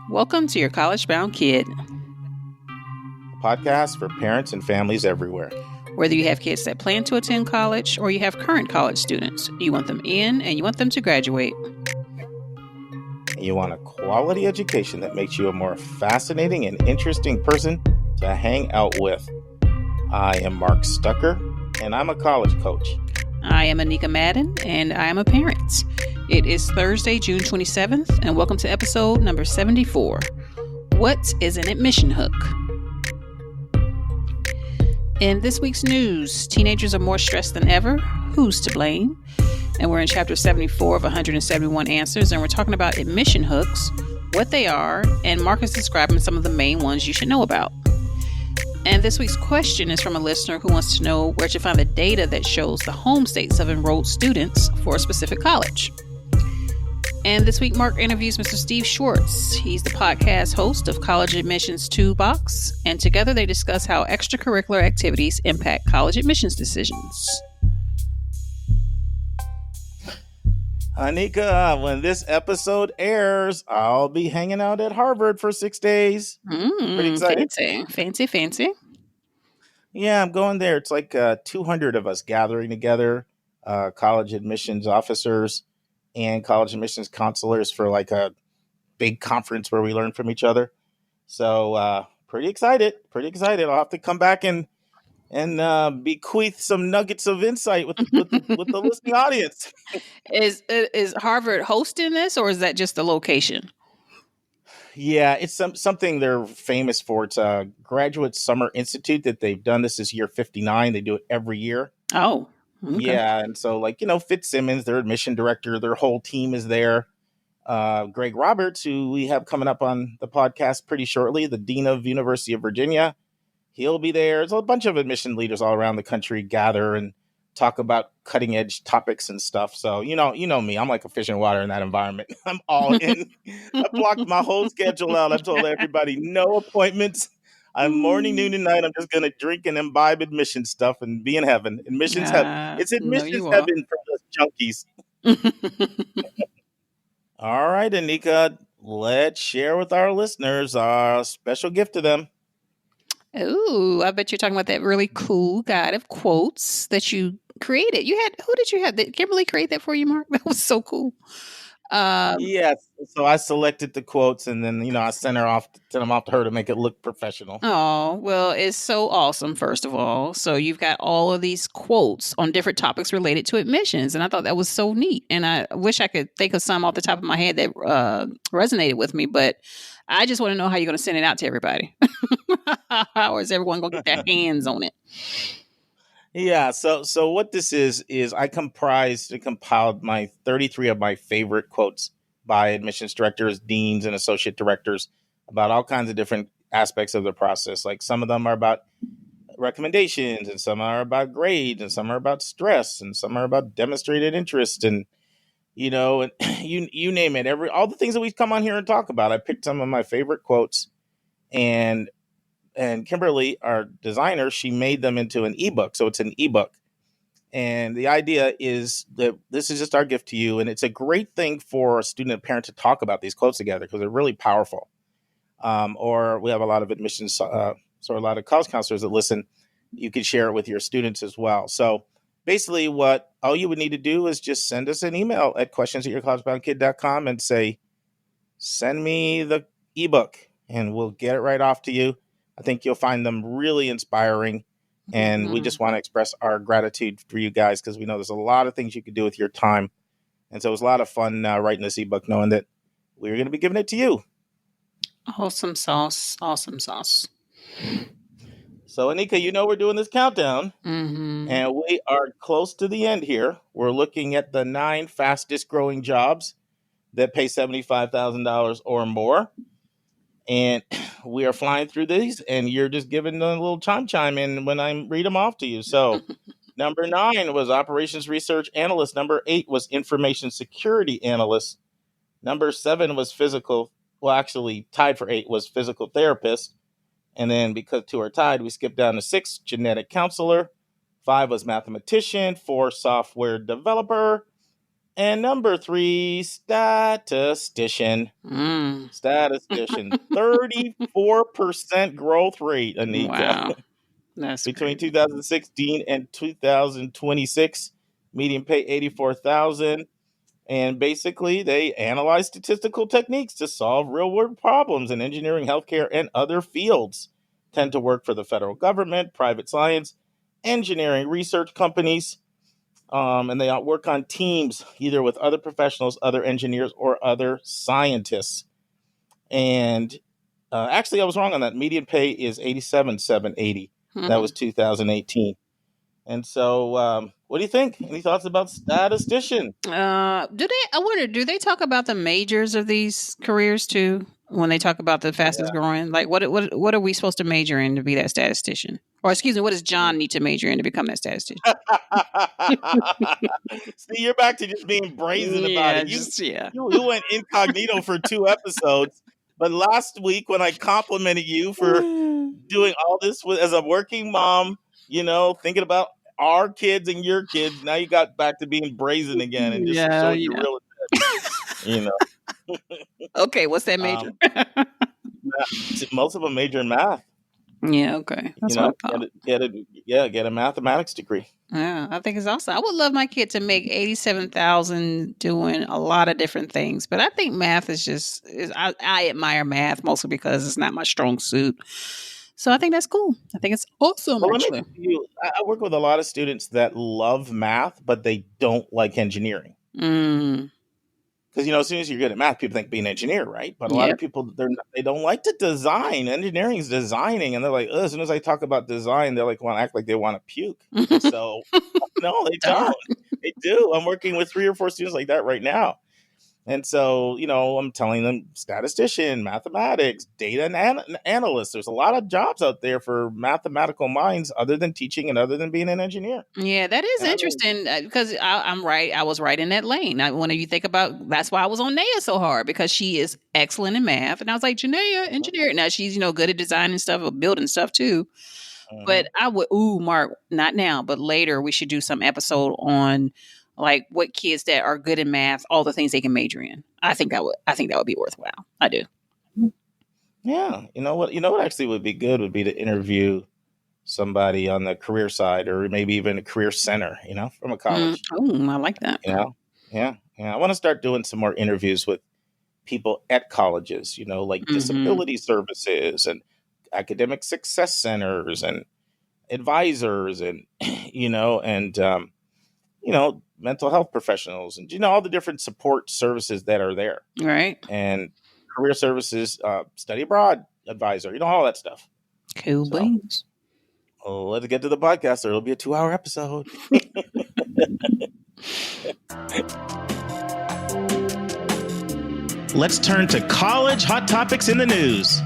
Welcome to Your College Bound Kid. A podcast for parents and families everywhere. Whether you have kids that plan to attend college or you have current college students, you want them in and you want them to graduate. And you want a quality education that makes you a more fascinating and interesting person to hang out with. I am Mark Stucker, and I'm a college coach. I am Anika Madden, and I am a parent. It is Thursday, June 27th, and welcome to episode number 74. What is an admission hook? In this week's news, teenagers are more stressed than ever. Who's to blame? And we're in chapter 74 of 171 answers, and we're talking about admission hooks, what they are, and Mark is describing some of the main ones you should know about. And this week's question is from a listener who wants to know where to find the data that shows the home states of enrolled students for a specific college. And this week, Mark interviews Mr. Steve Schwartz. He's the podcast host of College of Admissions Toolbox, and together they discuss how extracurricular activities impact college admissions decisions. Anika, when this episode airs, I'll be hanging out at Harvard for 6 days. Pretty excited. Fancy. Yeah, I'm going there. It's like 200 of us gathering together, college admissions officers and college admissions counselors for like a big conference where we learn from each other. So pretty excited. I'll have to come back and bequeath some nuggets of insight with the listening audience. Is Harvard hosting this, or is that just the location? Yeah, it's something they're famous for. It's a graduate summer institute that they've done. This is year 59. They do it every year. Oh, okay. Yeah. And so Fitzsimmons, their admission director, their whole team is there. Greg Roberts, who we have coming up on the podcast pretty shortly, the Dean of University of Virginia, he'll be there. There's a bunch of admission leaders all around the country gather and talk about cutting edge topics and stuff. So, you know me, I'm like a fish in water in that environment. I'm all in. I blocked my whole schedule out. I told everybody no appointments. I'm morning, noon, and night. I'm just going to drink and imbibe admission stuff and be in heaven. Admissions it's admissions heaven for us junkies. All right, Anika, let's share with our listeners our special gift to them. Oh, I bet you're talking about that really cool guide of quotes that you created. Who did you have? Did Kimberly create that for you, Mark? That was so cool. Yes. So I selected the quotes and then, I sent them off to her to make it look professional. Oh, well, it's so awesome, first of all. So you've got all of these quotes on different topics related to admissions. And I thought that was so neat. And I wish I could think of some off the top of my head that resonated with me. But I just want to know how you're going to send it out to everybody. How is everyone going to get their hands on it? Yeah. So what this is I compiled my 33 of my favorite quotes by admissions directors, deans, and associate directors about all kinds of different aspects of the process. Like some of them are about recommendations, and some are about grades, and some are about stress, and some are about demonstrated interest, and you name it. All the things that we come on here and talk about. I picked some of my favorite quotes, and Kimberly, our designer, she made them into an ebook. So it's an ebook. And the idea is that this is just our gift to you. And it's a great thing for a student and parent to talk about these quotes together because they're really powerful. Or we have a lot of admissions, a lot of college counselors that listen. You can share it with your students as well. So basically all you would need to do is just send us an email at questions@yourcollegeboundkid.com and say, send me the ebook and we'll get it right off to you. I think you'll find them really inspiring, and we just want to express our gratitude for you guys because we know there's a lot of things you could do with your time. And so it was a lot of fun writing this ebook, knowing that we were going to be giving it to you. Awesome sauce. So, Anika, we're doing this countdown, and we are close to the end here. We're looking at the 9 fastest growing jobs that pay $75,000 or more. And we are flying through these, and you're just giving a little chime in when I read them off to you. So number 9 was operations research analyst. Number 8 was information security analyst. Number 7 was tied for 8 was physical therapist. And then because 2 are tied, we skipped down to 6, genetic counselor. 5 was mathematician. 4, software developer. And number 3, statistician. Statistician. 34% growth rate, Anika. Wow. That's Between crazy. 2016 and 2026, median pay 84,000. And basically, they analyze statistical techniques to solve real-world problems in engineering, healthcare, and other fields. Tend to work for the federal government, private science, engineering research companies, and they work on teams either with other professionals, other engineers, or other scientists. And actually, I was wrong on that. Median pay is 87,780. That was 2018. And so, what do you think? Any thoughts about statistician? Do they talk about the majors of these careers too when they talk about the fastest growing? Like what are we supposed to major in to be that statistician? Or excuse me, what does John need to major in to become that statistician? See, you're back to just being brazen about it. You went incognito for 2 episodes, but last week when I complimented you for doing all this as a working mom, thinking about our kids and your kids, now you got back to being brazen again and just showing your real intent. Okay, what's that major? Most of them major in math. Yeah, okay. That's what I thought. Get a mathematics degree. Yeah, I think it's awesome. I would love my kid to make 87,000 doing a lot of different things, but I think math I admire math mostly because it's not my strong suit. So I think that's cool. I think it's awesome, actually. I work with a lot of students that love math, but they don't like engineering. Because, as soon as you're good at math, people think being an engineer, right? But a lot of people, they don't like to design. Engineering is designing. And they're like, as soon as I talk about design, they're like, want to act like they want to puke. So, no, they don't. They do. I'm working with 3 or 4 students like that right now. And so, I'm telling them statistician, mathematics, data analyst. There's a lot of jobs out there for mathematical minds other than teaching and other than being an engineer. Yeah, that is interesting because I'm right. I was right in that lane. When you think about, that's why I was on Naya so hard, because she is excellent in math. And I was like, Janaya, engineer. Now she's, good at designing stuff or building stuff too. But I would, Mark, not now, but later we should do some episode on like what kids that are good in math, all the things they can major in. I think that would be worthwhile. I do. Yeah. You know what actually would be good would be to interview somebody on the career side or maybe even a career center, from a college. I like that. Yeah. I want to start doing some more interviews with people at colleges, like disability services and academic success centers and advisors and, mental health professionals and, all the different support services that are there. Right. And career services, study abroad advisor, all that stuff. Cool beans. Let's get to the podcast or it'll be a 2-hour episode. Let's turn to college hot topics in the news.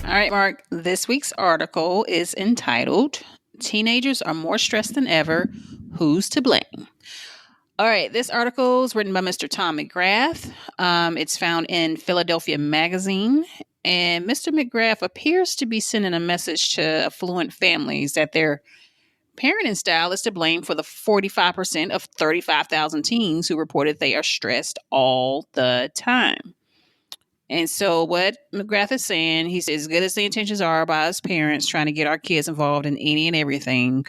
All right, Mark, this week's article is entitled, Teenagers Are More Stressed Than Ever, Who's to Blame? All right, this article is written by Mr. Tom McGrath. It's found in Philadelphia Magazine. And Mr. McGrath appears to be sending a message to affluent families that their parenting style is to blame for the 45% of 35,000 teens who reported they are stressed all the time. And so what McGrath is saying, he says, as good as the intentions are by us parents trying to get our kids involved in any and everything,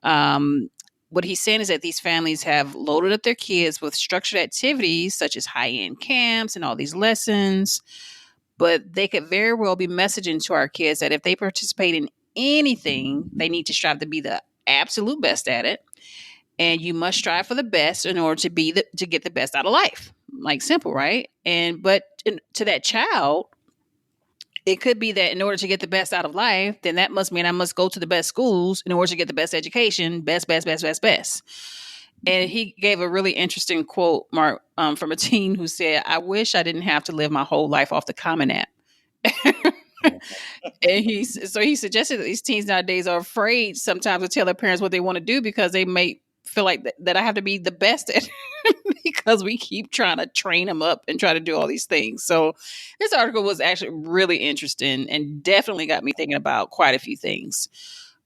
what he's saying is that these families have loaded up their kids with structured activities such as high-end camps and all these lessons, but they could very well be messaging to our kids that if they participate in anything, they need to strive to be the absolute best at it. And you must strive for the best in order to get the best out of life. Like simple, right? But to that child, it could be that in order to get the best out of life, then that must mean I must go to the best schools in order to get the best education, best. And he gave a really interesting quote, Mark, from a teen who said, I wish I didn't have to live my whole life off the Common App. And he suggested that these teens nowadays are afraid sometimes to tell their parents what they want to do because they may feel like that I have to be the best at because we keep trying to train them up and try to do all these things. So this article was actually really interesting and definitely got me thinking about quite a few things.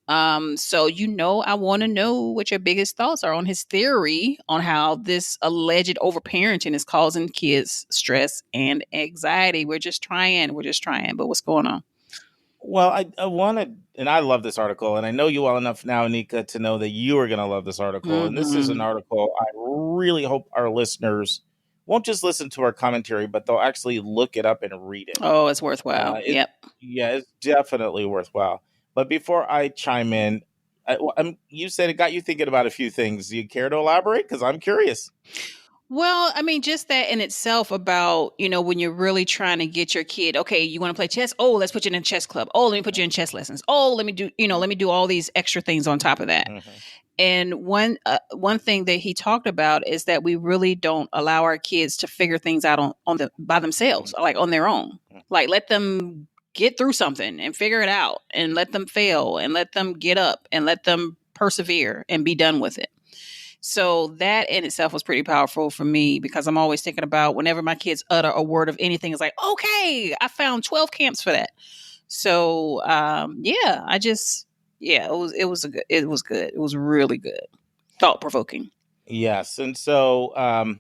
So I want to know what your biggest thoughts are on his theory on how this alleged overparenting is causing kids stress and anxiety. We're just trying. But what's going on? Well, I wanted, and I love this article, and I know you well enough now, Anika, to know that you are going to love this article. And this is an Mm-hmm. article I really hope our listeners won't just listen to our commentary, but they'll actually look it up and read it. Oh, it's worthwhile. It Yep. Yeah, it's definitely worthwhile. But before I chime in, you said it got you thinking about a few things. Do you care to elaborate? Because I'm curious. Well, I mean, just that in itself about, when you're really trying to get your kid, okay, you want to play chess? Oh, let's put you in a chess club. Oh, let me put you in chess lessons. Oh, let me do all these extra things on top of that. Mm-hmm. And one thing that he talked about is that we really don't allow our kids to figure things out by themselves, like on their own. Like let them get through something and figure it out, and let them fail and let them get up and let them persevere and be done with it. So that in itself was pretty powerful for me, because I'm always thinking about whenever my kids utter a word of anything, it's like, okay, I found 12 camps for that. So it was good. It was really good. Thought provoking. Yes. And so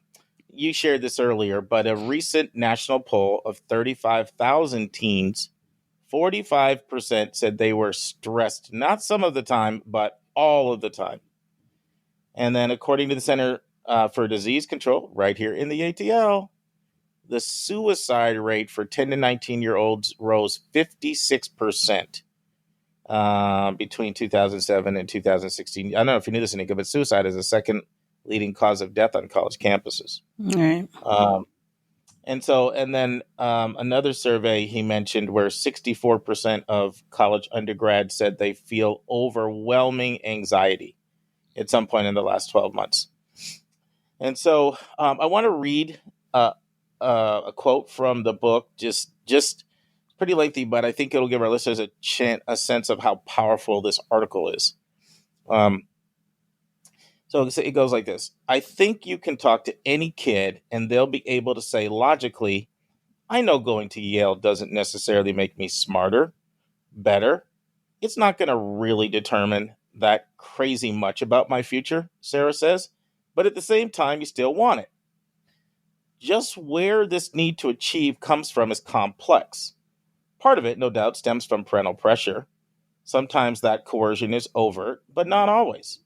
you shared this earlier, but a recent national poll of 35,000 teens, 45% said they were stressed, not some of the time, but all of the time. And then, according to the Center for Disease Control, right here in the ATL, the suicide rate for 10 to 19-year-olds rose 56% between 2007 and 2016. I don't know if you knew this, Anika, but suicide is the second leading cause of death on college campuses. All right. And then another survey he mentioned where 64% of college undergrads said they feel overwhelming anxiety at some point in the last 12 months. And so I want to read a quote from the book, just pretty lengthy, but I think it'll give our listeners a sense of how powerful this article is. So it goes like this. I think you can talk to any kid and they'll be able to say logically, I know going to Yale doesn't necessarily make me smarter, better. It's not going to really determine that crazy much about my future, Sarah says, but at the same time, you still want it. Just where this need to achieve comes from is complex. Part of it, no doubt, stems from parental pressure. Sometimes that coercion is overt, but not always.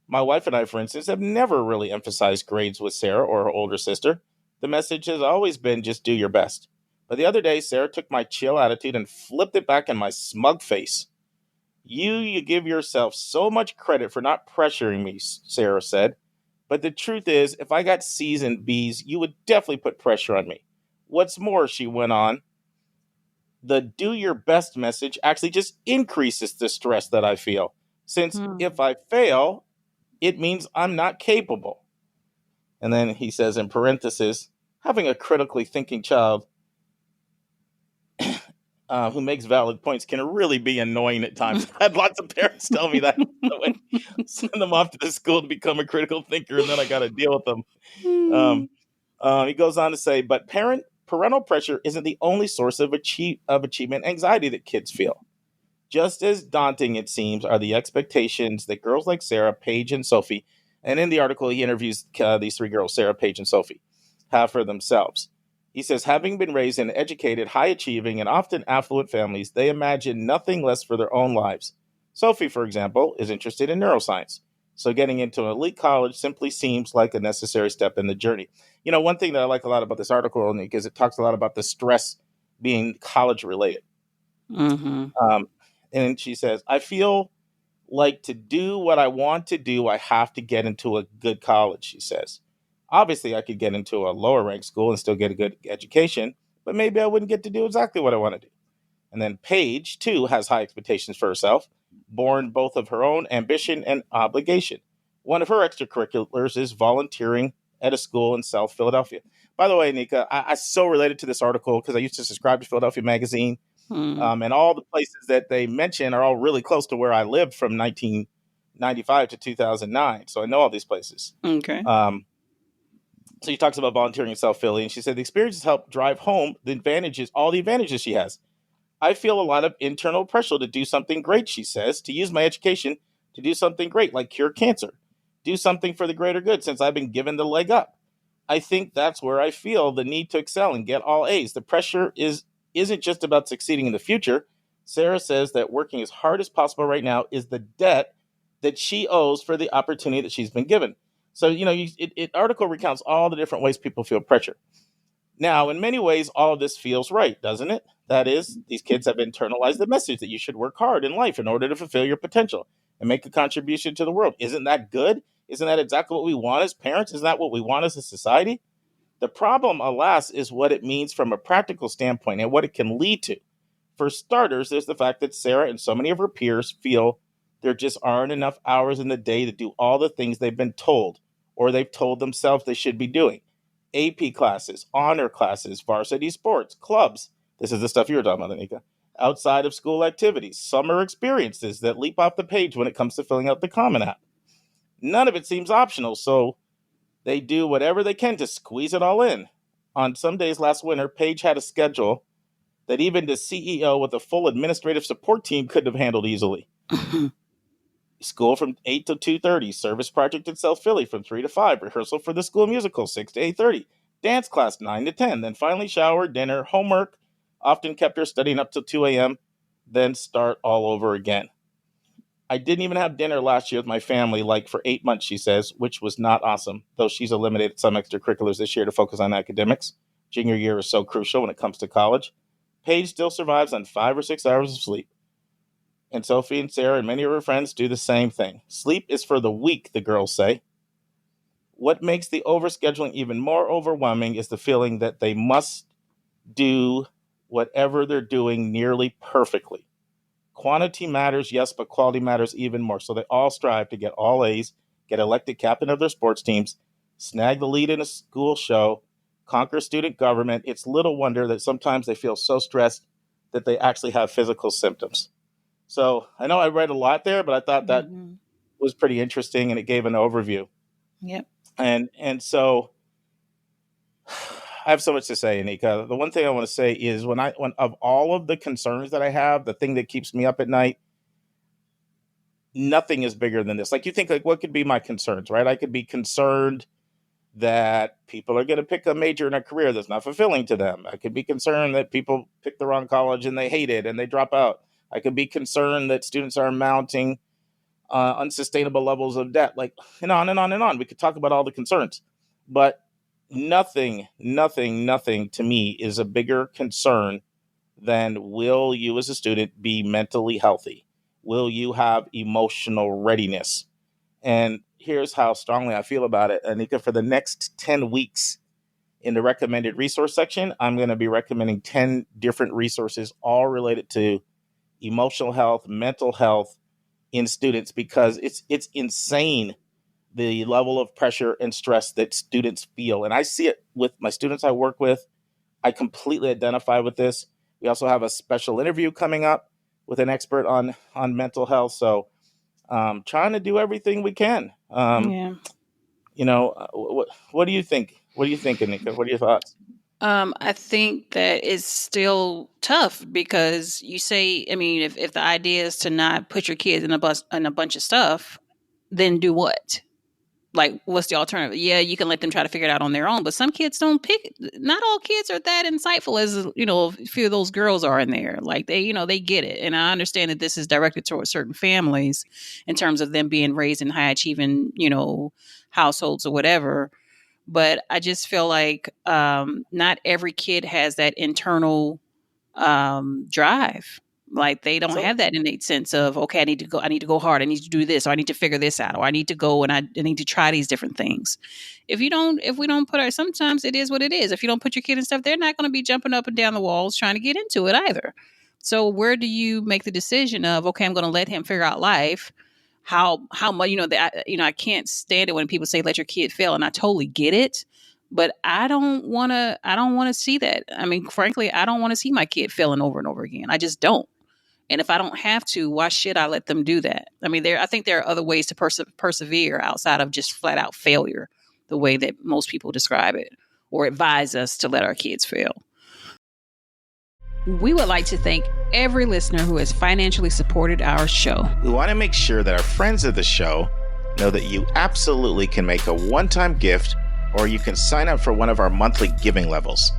My wife and I, for instance, have never really emphasized grades with Sarah or her older sister. The message has always been just do your best. But the other day, Sarah took my chill attitude and flipped it back in my smug face. You give yourself so much credit for not pressuring me, Sarah said. But the truth is, if I got C's and B's, you would definitely put pressure on me. What's more, she went on, the do your best message actually just increases the stress that I feel. Since if I fail, it means I'm not capable. And then he says in parentheses, having a critically thinking child who makes valid points can really be annoying at times. I've had lots of parents tell me that. Send them off to the school to become a critical thinker, and then I got to deal with them. He goes on to say, but parental pressure isn't the only source of achievement anxiety that kids feel. Just as daunting, it seems, are the expectations that girls like Sarah, Paige, and Sophie, and in the article he interviews these three girls, Sarah, Paige, and Sophie, have for themselves. He says, having been raised in educated, high-achieving, and often affluent families, they imagine nothing less for their own lives. Sophie, for example, is interested in neuroscience, so getting into an elite college simply seems like a necessary step in the journey. You know, one thing that I like a lot about this article, because it talks a lot about the stress being college-related. Mm-hmm. And she says, I feel like to do what I want to do, I have to get into a good college, she says. Obviously, I could get into a lower ranked school and still get a good education, but maybe I wouldn't get to do exactly what I want to do. And then Paige, too, has high expectations for herself, born both of her own ambition and obligation. One of her extracurriculars is volunteering at a school in South Philadelphia. By the way, Anika, I so related to this article because I used to subscribe to Philadelphia Magazine. And all the places that they mention are all really close to where I lived from 1995 to 2009. So I know all these places. Okay. So she talks about volunteering in South Philly, and she said the experience has helped drive home all the advantages she has. I feel a lot of internal pressure to do something great, she says, to use my education to do something great, like cure cancer, do something for the greater good since I've been given the leg up. I think that's where I feel the need to excel and get all A's. The pressure isn't just about succeeding in the future. Sarah says that working as hard as possible right now is the debt that she owes for the opportunity that she's been given. So, it article recounts all the different ways people feel pressure. Now, in many ways, all of this feels right, doesn't it? That is, these kids have internalized the message that you should work hard in life in order to fulfill your potential and make a contribution to the world. Isn't that good? Isn't that exactly what we want as parents? Isn't that what we want as a society? The problem, alas, is what it means from a practical standpoint and what it can lead to. For starters, there's the fact that Sarah and so many of her peers feel there just aren't enough hours in the day to do all the things they've been told or they've told themselves they should be doing. AP classes, honor classes, varsity sports, clubs. This is the stuff you were talking about, Anika. Outside of school activities, summer experiences that leap off the page when it comes to filling out the Common App. None of it seems optional, so they do whatever they can to squeeze it all in. On some days last winter, Paige had a schedule that even the CEO with a full administrative support team couldn't have handled easily. School from 8 to 2:30, service project in South Philly from 3 to 5, rehearsal for the school musical 6 to 8:30, dance class 9 to 10, then finally shower, dinner, homework, often kept her studying up till 2 a.m., then start all over again. I didn't even have dinner last year with my family, like for 8 months, she says, which was not awesome, though she's eliminated some extracurriculars this year to focus on academics. Junior year is so crucial when it comes to college. Paige still survives on 5 or 6 hours of sleep. And Sophie and Sarah and many of her friends do the same thing. Sleep is for the weak, the girls say. What makes the overscheduling even more overwhelming is the feeling that they must do whatever they're doing nearly perfectly. Quantity matters, yes, but quality matters even more. So they all strive to get all A's, get elected captain of their sports teams, snag the lead in a school show, conquer student government. It's little wonder that sometimes they feel so stressed that they actually have physical symptoms. So I know I read a lot there, but I thought that was pretty interesting and it gave an overview. Yep. And so I have so much to say, Anika. The one thing I want to say is when of all of the concerns that I have, the thing that keeps me up at night, nothing is bigger than this. Like you think, like, what could be my concerns, right? I could be concerned that people are going to pick a major in a career that's not fulfilling to them. I could be concerned that people pick the wrong college and they hate it and they drop out. I could be concerned that students are mounting unsustainable levels of debt, like, and on and on and on. We could talk about all the concerns, but nothing to me is a bigger concern than will you as a student be mentally healthy? Will you have emotional readiness? And here's how strongly I feel about it, Anika. For the next 10 weeks in the recommended resource section, I'm going to be recommending 10 different resources, all related to emotional health, mental health in students, because it's insane the level of pressure and stress that students feel. And I see it with my students I work with. I completely identify with this. We also have a special interview coming up with an expert on mental health. So trying to do everything we can. Yeah. What do you think? What do you think, Anika? What are your thoughts? I think that it's still tough because you say, I mean, if the idea is to not put your kids in a bunch of stuff, then do what? Like, what's the alternative? Yeah, you can let them try to figure it out on their own, but some kids don't pick. Not all kids are that insightful as, a few of those girls are in there. Like they get it. And I understand that this is directed towards certain families in terms of them being raised in high achieving, households or whatever. But I just feel like not every kid has that internal drive. Like they don't have that innate sense of, okay, I need to go hard. I need to do this, or I need to figure this out, or I need to go and I need to try these different things. If we don't put sometimes it is what it is. If you don't put your kid in stuff, they're not going to be jumping up and down the walls trying to get into it either. So where do you make the decision of, okay, I'm going to let him figure out life? How much, I can't stand it when people say, let your kid fail. And I totally get it. But I don't want to see that. I mean, frankly, I don't want to see my kid failing over and over again. I just don't. And if I don't have to, why should I let them do that? I mean, I think there are other ways to persevere outside of just flat out failure, the way that most people describe it or advise us to let our kids fail. We would like to thank every listener who has financially supported our show. We want to make sure that our friends of the show know that you absolutely can make a one-time gift, or you can sign up for one of our monthly giving levels.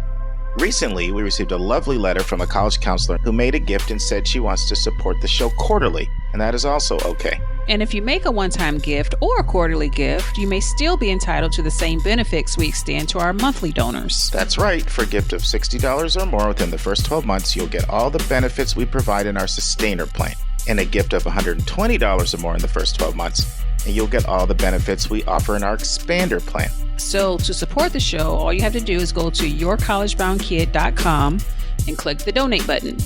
Recently, we received a lovely letter from a college counselor who made a gift and said she wants to support the show quarterly, and that is also okay. And if you make a one-time gift or a quarterly gift, you may still be entitled to the same benefits we extend to our monthly donors. That's right. For a gift of $60 or more within the first 12 months, you'll get all the benefits we provide in our Sustainer plan. And a gift of $120 or more in the first 12 months, and you'll get all the benefits we offer in our Expander plan. So to support the show, all you have to do is go to yourcollegeboundkid.com and click the donate button.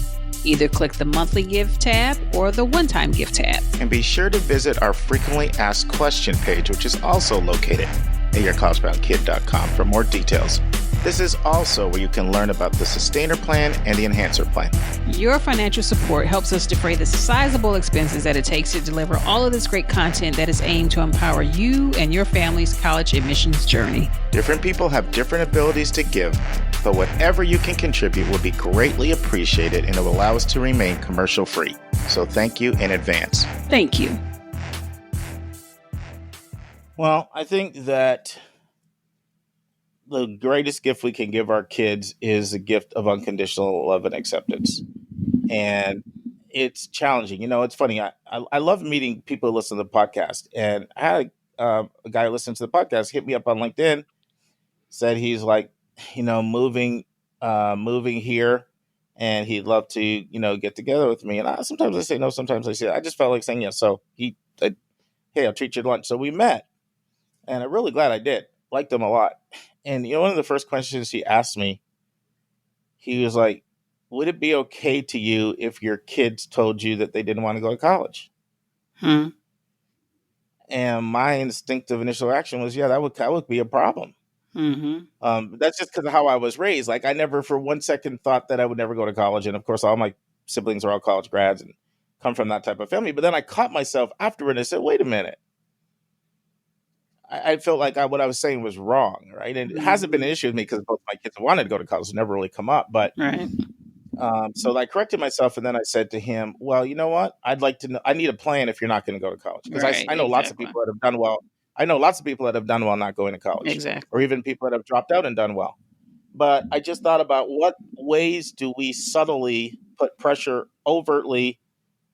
Either click the monthly gift tab or the one-time gift tab. And be sure to visit our frequently asked question page, which is also located at yourcollegeboundkid.com for more details. This is also where you can learn about the Sustainer plan and the Enhancer plan. Your financial support helps us defray the sizable expenses that it takes to deliver all of this great content that is aimed to empower you and your family's college admissions journey. Different people have different abilities to give, but whatever you can contribute will be greatly appreciated, and it will allow us to remain commercial free. So thank you in advance. Thank you. Well, I think that the greatest gift we can give our kids is a gift of unconditional love and acceptance. And it's challenging. You know, it's funny. I love meeting people who listen to the podcast. And I had a guy who listens to the podcast hit me up on LinkedIn, said he's like, you know, moving here, and he'd love to, you know, get together with me. And sometimes I say no, sometimes I say, I just felt like saying yes. So he said, hey, I'll treat you to lunch. So we met, and I'm really glad I did. Liked him a lot. And, you know, one of the first questions he asked me, he was like, would it be okay to you if your kids told you that they didn't want to go to college? And my instinctive initial reaction was, yeah, that would be a problem. That's just because of how I was raised. Like, I never for one second thought that I would never go to college. And of course, all my siblings are all college grads and come from that type of family. But then I caught myself afterward and I said, wait a minute. I felt like what I was saying was wrong, right? And it hasn't been an issue with me because both my kids wanted to go to college. It never really come up. But right. So I corrected myself, and then I said to him, well, you know what? I'd like to know. I need a plan if you're not going to go to college. Because I know lots of people that have done well. I know lots of people that have done well not going to college. Exactly. Or even people that have dropped out and done well. But I just thought about what ways do we subtly put pressure overtly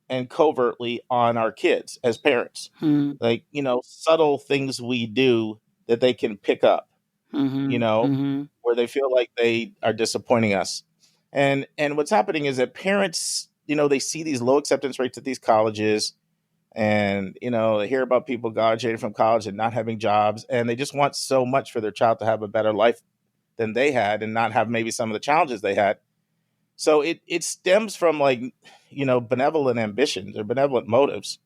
and covertly on our kids as parents, like, you know, subtle things we do that they can pick up, you know, where they feel like they are disappointing us. And what's happening is that parents, you know, they see these low acceptance rates at these colleges, and, you know, they hear about people graduating from college and not having jobs, and they just want so much for their child to have a better life than they had and not have maybe some of the challenges they had. So it stems from, like, you know, benevolent ambitions or benevolent motives,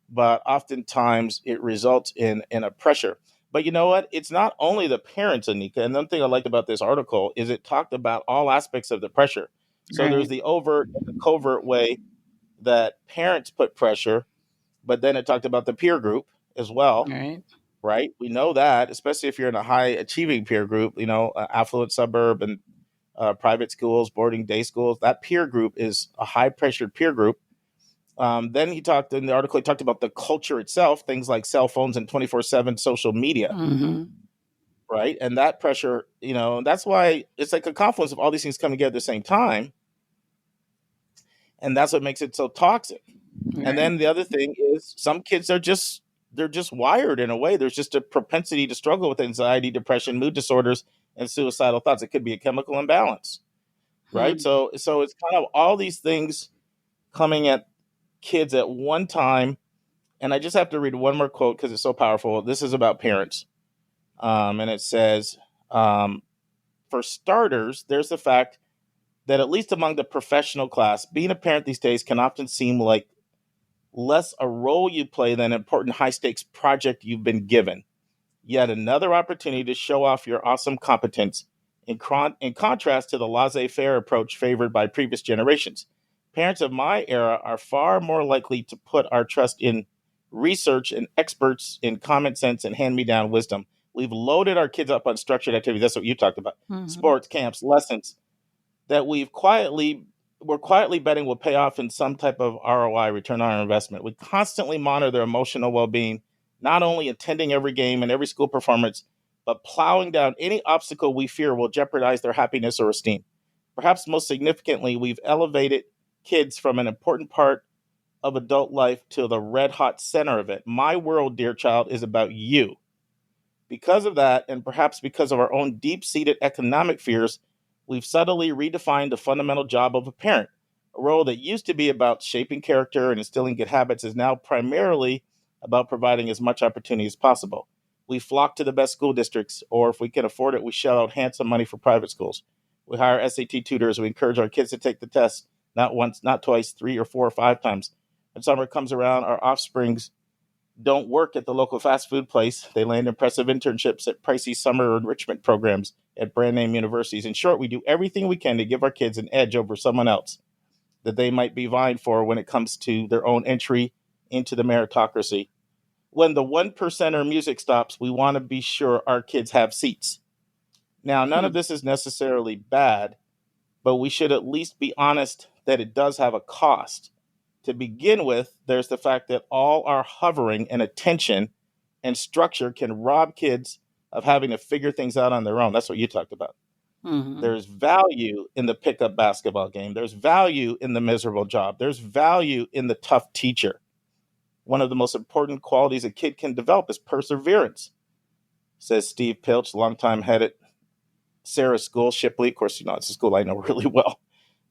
but oftentimes it results in a pressure. But you know what? It's not only the parents, Anika. And one thing I liked about this article is it talked about all aspects of the pressure. So there's the overt and the covert way that parents put pressure, but then it talked about the peer group as well. Right? We know that, especially if you're in a high achieving peer group, you know, affluent suburb and private schools, boarding day schools, that peer group is a high pressured peer group. Then he talked in the article, he talked about the culture itself, things like cell phones and 24/7 social media. Right. And that pressure, you know, that's why it's like a confluence of all these things coming together at the same time. And that's what makes it so toxic. And then the other thing is some kids are they're just wired in a way. There's just a propensity to struggle with anxiety, depression, mood disorders, and suicidal thoughts. It could be a chemical imbalance, right? So it's kind of all these things coming at kids at one time. And I just have to read one more quote because it's so powerful. This is about parents. And it says, for starters, there's the fact that at least among the professional class, being a parent these days can often seem like less a role you play than an important high-stakes project you've been given. Yet another opportunity to show off your awesome competence in contrast to the laissez-faire approach favored by previous generations. Parents of my era are far more likely to put our trust in research and experts in common sense and hand-me-down wisdom. We've loaded our kids up on structured activities. That's what you talked about. Sports, camps, lessons that we've quietly we're quietly betting will pay off in some type of ROI, return on our investment. We constantly monitor their emotional well-being, not only attending every game and every school performance, but plowing down any obstacle we fear will jeopardize their happiness or esteem. Perhaps most significantly, we've elevated kids from an important part of adult life to the red hot center of it. My world, dear child, is about you. Because of that, and perhaps because of our own deep-seated economic fears, we've subtly redefined the fundamental job of a parent. A role that used to be about shaping character and instilling good habits is now primarily about providing as much opportunity as possible. We flock to the best school districts, or if we can afford it, we shell out handsome money for private schools. We hire SAT tutors. We encourage our kids to take the test, not once, not twice, 3 or 4 or 5 times. When summer comes around, our offsprings don't work at the local fast food place. They land impressive internships at pricey summer enrichment programs at brand name universities. In short, we do everything we can to give our kids an edge over someone else that they might be vying for when it comes to their own entry into the meritocracy. When the 1%er music stops, we want to be sure our kids have seats. Now, none of this is necessarily bad, but we should at least be honest that it does have a cost. To begin with, there's the fact that all our hovering and attention and structure can rob kids of having to figure things out on their own. That's what you talked about. Mm-hmm. There's value in the pickup basketball game. There's value in the miserable job. There's value in the tough teacher. One of the most important qualities a kid can develop is perseverance, says Steve Pilch, longtime head at Sarah School, Shipley. Of course, it's a school I know really well,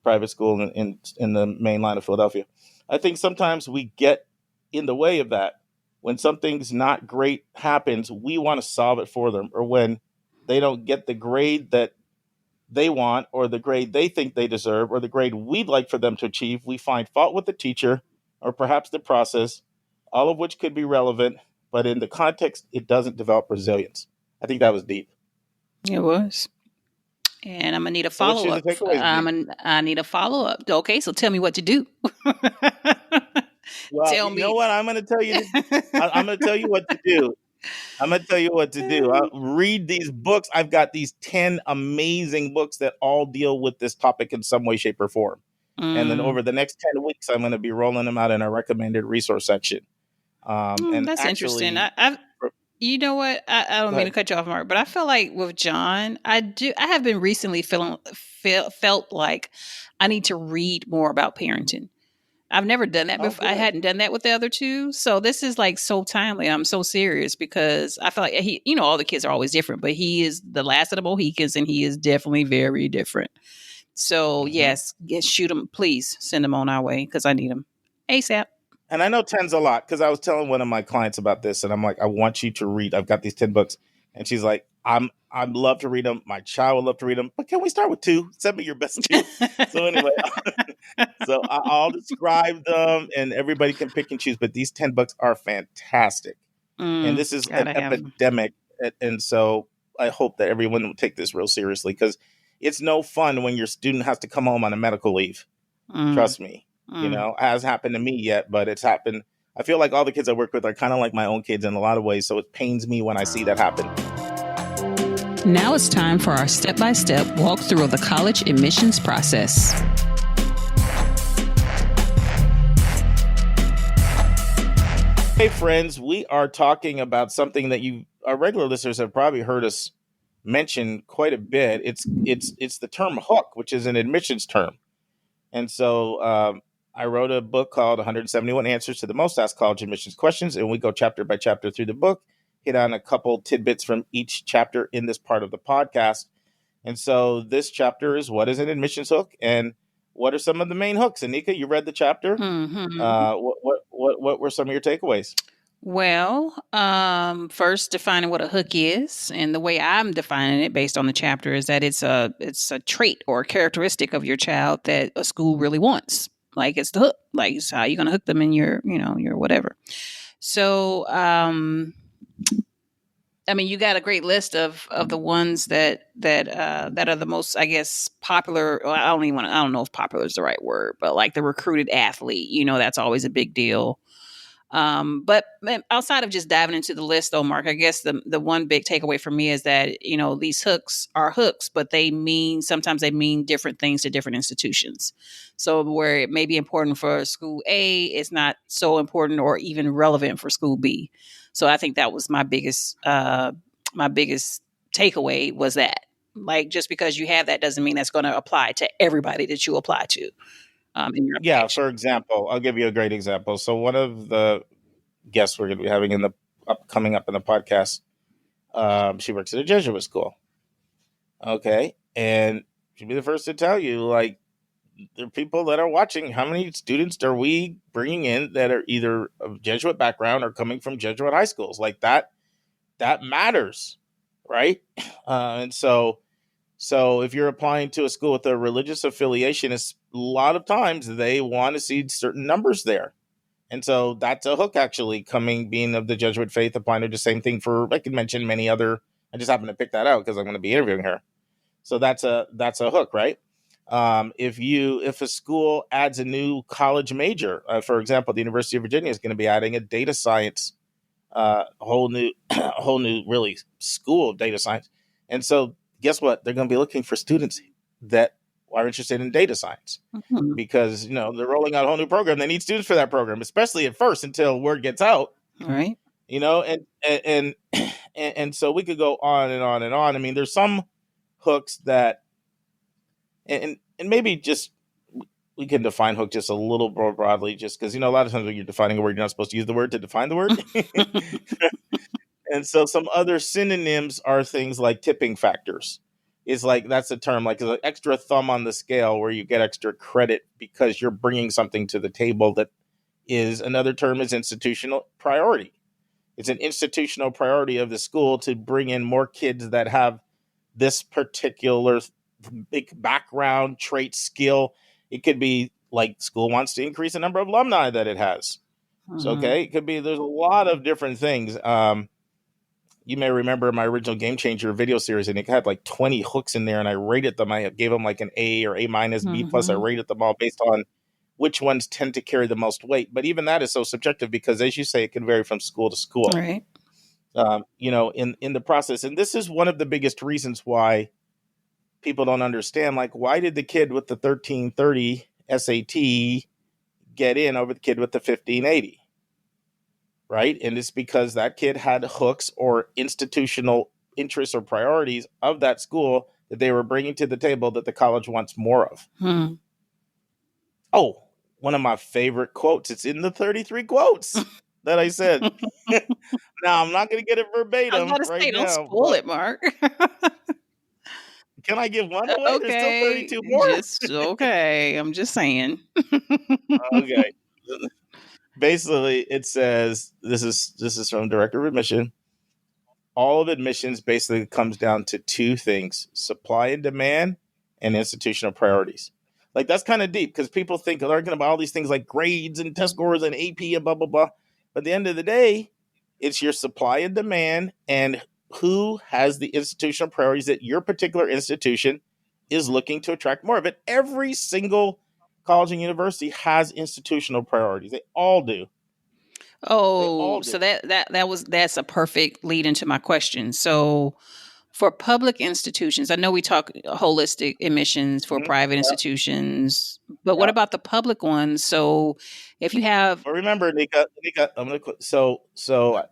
private school in the main line of Philadelphia. I think sometimes we get in the way of that. When something's not great happens, we want to solve it for them. Or when they don't get the grade that they want, or the grade they think they deserve, or the grade we'd like for them to achieve, we find fault with the teacher or perhaps the process, all of which could be relevant, but in the context, it doesn't develop resilience. I think that was deep. It was. And I'm gonna need a follow up. I need a follow up. Okay, so tell me what to do. Well, tell me. You know what? I'm going to tell you. I'm going to tell you what to do. I'm going to tell you what to do. Read these books. I've got these 10 amazing books that all deal with this topic in some way, shape, or form. And then over the next 10 weeks, I'm going to be rolling them out in a recommended resource section. And that's interesting. You know what? I don't mean to cut you off, Mark, but I feel like with John, I have been recently felt like I need to read more about parenting. I've never done that before. I hadn't done that with the other two. So this is like so timely. I'm so serious because I feel like he, all the kids are always different, but he is the last of the Mohicans and he is definitely very different. So yes, shoot him. Please send him on our way because I need him ASAP. And I know 10's a lot because I was telling one of my clients about this and I'm like, I want you to read. I've got these 10 books. And she's like, I'd love to read them. My child would love to read them. But can we start with 2? Send me your best 2. So anyway, so I'll describe them and everybody can pick and choose. But these 10 books are fantastic. And this is an epidemic. And so I hope that everyone will take this real seriously because it's no fun when your student has to come home on a medical leave. Trust me. It hasn't happened to me yet, but it's happened. I feel like all the kids I work with are kind of like my own kids in a lot of ways. So it pains me when I see that happen. Now it's time for our step-by-step walkthrough of the college admissions process. Hey, friends, we are talking about something that our regular listeners have probably heard us mention quite a bit. It's the term hook, which is an admissions term. And so I wrote a book called 171 Answers to the Most Asked College Admissions Questions, and we go chapter by chapter through the book, hit on a couple tidbits from each chapter in this part of the podcast. And so this chapter is what is an admissions hook and what are some of the main hooks? Anika, you read the chapter. What were some of your takeaways? Well, first defining what a hook is, and the way I'm defining it based on the chapter is that it's a trait or a characteristic of your child that a school really wants. Like it's the hook, like it's how you're going to hook them in your whatever. So, you got a great list of the ones that are the most, I guess, popular. Well, I don't know if popular is the right word, but like the recruited athlete, that's always a big deal. But outside of just diving into the list, though, Mark, I guess the one big takeaway for me is that these hooks are hooks, but sometimes they mean different things to different institutions. So where it may be important for school A, it's not so important or even relevant for school B. So I think that was my biggest takeaway was that. Like, just because you have that doesn't mean that's going to apply to everybody that you apply to. In your Yeah, application. for example, I'll give you a great example. So one of the guests we're going to be having coming up in the podcast, she works at a Jesuit school. Okay, and she'll be the first to tell you, like, there are people that are watching. How many students are we bringing in that are either of Jesuit background or coming from Jesuit high schools? Like that matters, right? And so if you're applying to a school with a religious affiliation, it's a lot of times they want to see certain numbers there. And so that's a hook, actually, being of the Jesuit faith, applying to the same thing for, I could mention many other, I just happen to pick that out because I'm going to be interviewing her. So that's a hook, right? If a school adds a new college major, for example, the University of Virginia is going to be adding a data science, whole new really school of data science. And so guess what? They're going to be looking for students that are interested in data science because, they're rolling out a whole new program. They need students for that program, especially at first until word gets out. All right. And so we could go on and on and on. I mean, there's some hooks that, and maybe just we can define hook just a little more broadly, just because, a lot of times when you're defining a word, you're not supposed to use the word to define the word. And so some other synonyms are things like tipping factors. Is like, that's a term, like an extra thumb on the scale where you get extra credit because you're bringing something to the table. That is, another term is institutional priority. It's an institutional priority of the school to bring in more kids that have this particular big background, trait, skill. It could be like school wants to increase the number of alumni that it has. So, okay, it could be, there's a lot of different things. You may remember my original Game Changer video series, and it had like 20 hooks in there, and I rated them. I gave them like an A or A minus, B plus. I rated them all based on which ones tend to carry the most weight. But even that is so subjective because, as you say, it can vary from school to school. Right. In the process. And this is one of the biggest reasons why people don't understand, like, why did the kid with the 1330 SAT get in over the kid with the 1580? Right. And it's because that kid had hooks or institutional interests or priorities of that school that they were bringing to the table that the college wants more of. Oh, one of my favorite quotes. It's in the 33 quotes that I said. Now, I'm not going to get it verbatim right now. Don't spoil it, Mark. Can I give one away? Okay. There's still 32 more. Okay. I'm just saying. Okay. Basically, it says, this is from Director of Admission. All of admissions basically comes down to two things: supply and demand and institutional priorities. Like, that's kind of deep because people think they're talking about all these things like grades and test scores and AP and blah, blah, blah. But at the end of the day, it's your supply and demand and who has the institutional priorities that your particular institution is looking to attract more of it. Every single college and university has institutional priorities. They all do. Oh, so that's a perfect lead into my question. So for public institutions, I know we talk holistic admissions for private institutions, but what about the public ones? So if you have, well, remember, Anika, I'm going to, so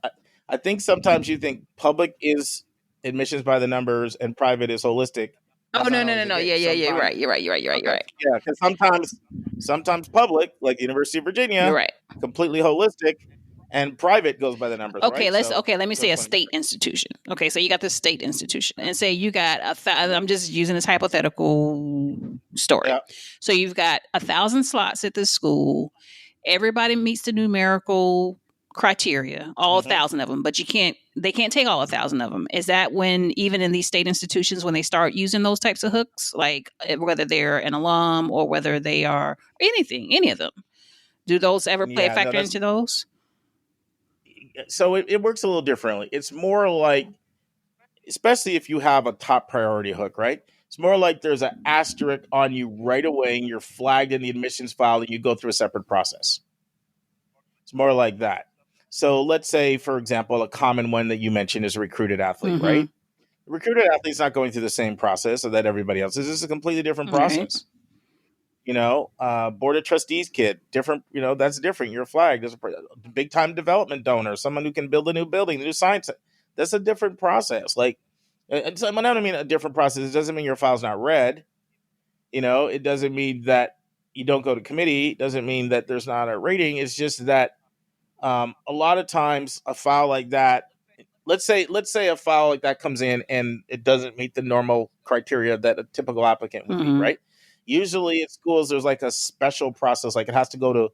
I think sometimes you think public is admissions by the numbers and private is holistic. That's no. Yeah. You're right. Yeah, because sometimes public, like the University of Virginia, you're right, completely holistic, and private goes by the numbers. Okay, right? Let me say a state institution. Okay, so you got the state institution, and say you got I'm just using this hypothetical story. Yeah. So you've got 1,000 slots at this school. Everybody meets the numerical criteria, all 1,000 of them, but they can't take all 1,000 of them. Is that when, even in these state institutions, when they start using those types of hooks, like whether they're an alum or whether they are any of them, do those ever play a factor into those? So it works a little differently. It's more like, especially if you have a top priority hook, right? It's more like there's an asterisk on you right away and you're flagged in the admissions file and you go through a separate process. It's more like that. So let's say, for example, a common one that you mentioned is a recruited athlete, Mm-hmm. right? The recruited athlete's not going through the same process that everybody else is. This is a completely different Right. process. Board of trustees kid, different, that's different. You're flagged as a big time development donor, someone who can build a new building, a new science. That's a different process. Like, I don't mean a different process. It doesn't mean your file's not read. It doesn't mean that you don't go to committee. It doesn't mean that there's not a rating. It's just that a lot of times a file like that, let's say a file like that comes in and it doesn't meet the normal criteria that a typical applicant would meet, Mm-hmm. right? Usually at schools, there's like a special process, like it has to go to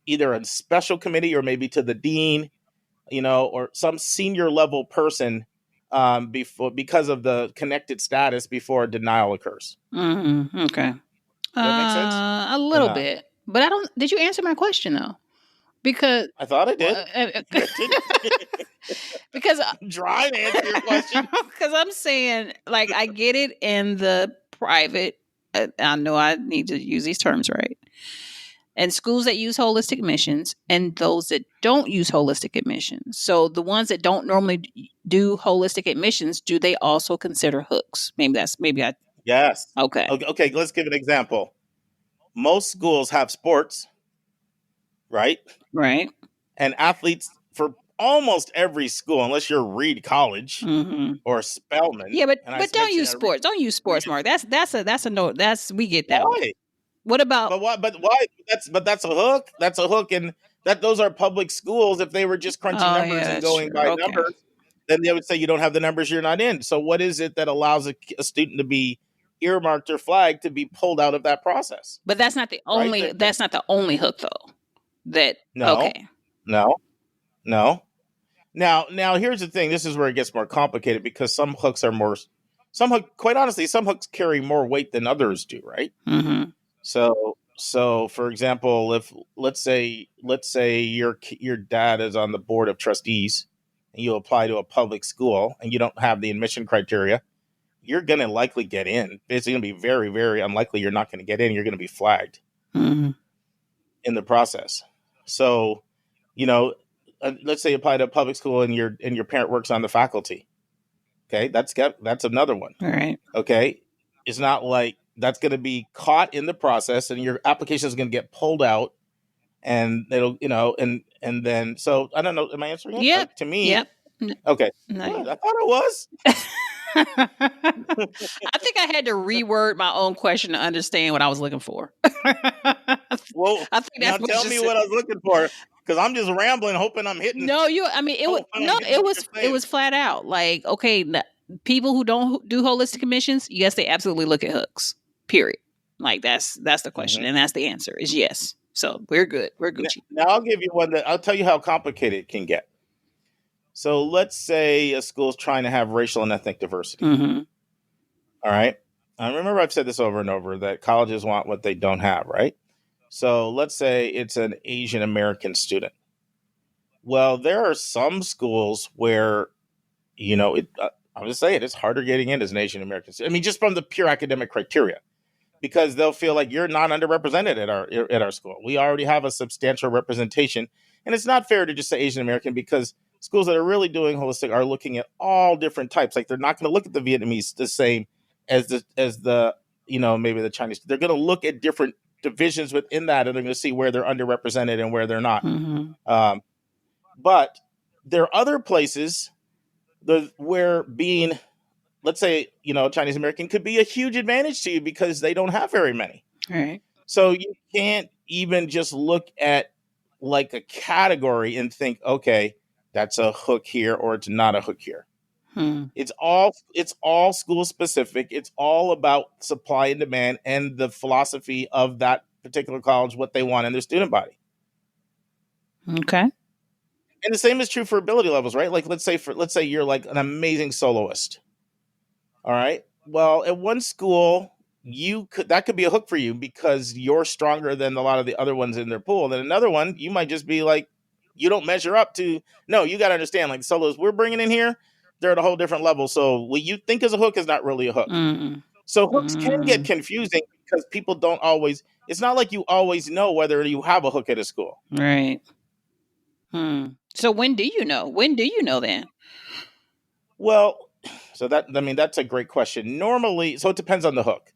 either a special committee or maybe to the dean, or some senior level person because of the connected status before a denial occurs. Mm-hmm. Okay. Does that make sense? A little bit, but I don't. Did you answer my question though? Because I thought I did. because Try to answer your question. Because I'm saying, like, I get it in the private. I know I need to use these terms right. And schools that use holistic admissions and those that don't use holistic admissions. So the ones that don't normally do holistic admissions, do they also consider hooks? Yes. Okay. Okay, let's give an example. Most schools have sports, right? Right. And athletes for almost every school, unless you're Reed College or Spelman. Yeah, but don't use sports. Don't use sports, Mark. That's a no. We get that. Why? One. What about? But why? That's a hook. That's a hook, and those are public schools. If they were just crunching numbers and going by numbers, then they would say you don't have the numbers, you're not in. So what is it that allows a student to be earmarked or flagged to be pulled out of that process? But that's not the only. Right? That's not the only hook, though. No. Now here's the thing. This is where it gets more complicated because some hooks quite honestly, some hooks carry more weight than others do, right? Mm-hmm. So for example, if let's say your dad is on the board of trustees and you apply to a public school and you don't have the admission criteria, you're going to likely get in. It's going to be very, very unlikely you're not going to get in. You're going to be flagged in the process. So, let's say you apply to a public school and your parent works on the faculty. Okay, that's another one. All right. Okay, it's not like that's going to be caught in the process and your application is going to get pulled out and it'll, and then, so I don't know. Am I answering it? Yeah. To me. Yep. Okay. No. I thought it was. I think I had to reword my own question to understand what I was looking for. Well, I think that's now tell me what I was looking for. Because I'm just rambling, hoping I'm hitting. No, it was flat out. Like, okay, people who don't do holistic admissions, yes, they absolutely look at hooks. Period. Like that's the question, and that's the answer is yes. So we're good. We're Gucci. Now I'll give you one I'll tell you how complicated it can get. So let's say a school's trying to have racial and ethnic diversity. Mm-hmm. All right. I remember I've said this over and over that colleges want what they don't have, right? So let's say it's an Asian American student. Well, there are some schools where, I'll just say it's harder getting in as an Asian American student. I mean, just from the pure academic criteria, because they'll feel like you're not underrepresented at our school. We already have a substantial representation, and it's not fair to just say Asian American because schools that are really doing holistic are looking at all different types. Like they're not going to look at the Vietnamese the same as the maybe the Chinese. They're going to look at different divisions within that, and they're going to see where they're underrepresented and where they're not. Mm-hmm. But there are other places where being, let's say, Chinese American could be a huge advantage to you because they don't have very many. Right. So you can't even just look at like a category and think, okay, that's a hook here or it's not a hook here. It's all school specific. It's all about supply and demand and the philosophy of that particular college, what they want in their student body. Okay. And the same is true for ability levels, right? Like let's say you're like an amazing soloist. All right. Well, at one school, that could be a hook for you because you're stronger than a lot of the other ones in their pool. Then another one, you might just be like, you don't measure up to. No, you got to understand, like solos we're bringing in here, they're at a whole different level. So what you think is a hook is not really a hook. Mm. So hooks can get confusing because people don't always. It's not like you always know whether you have a hook at a school. Right. So when do you know? When do you know then? Well, so that's a great question. Normally, so it depends on the hook.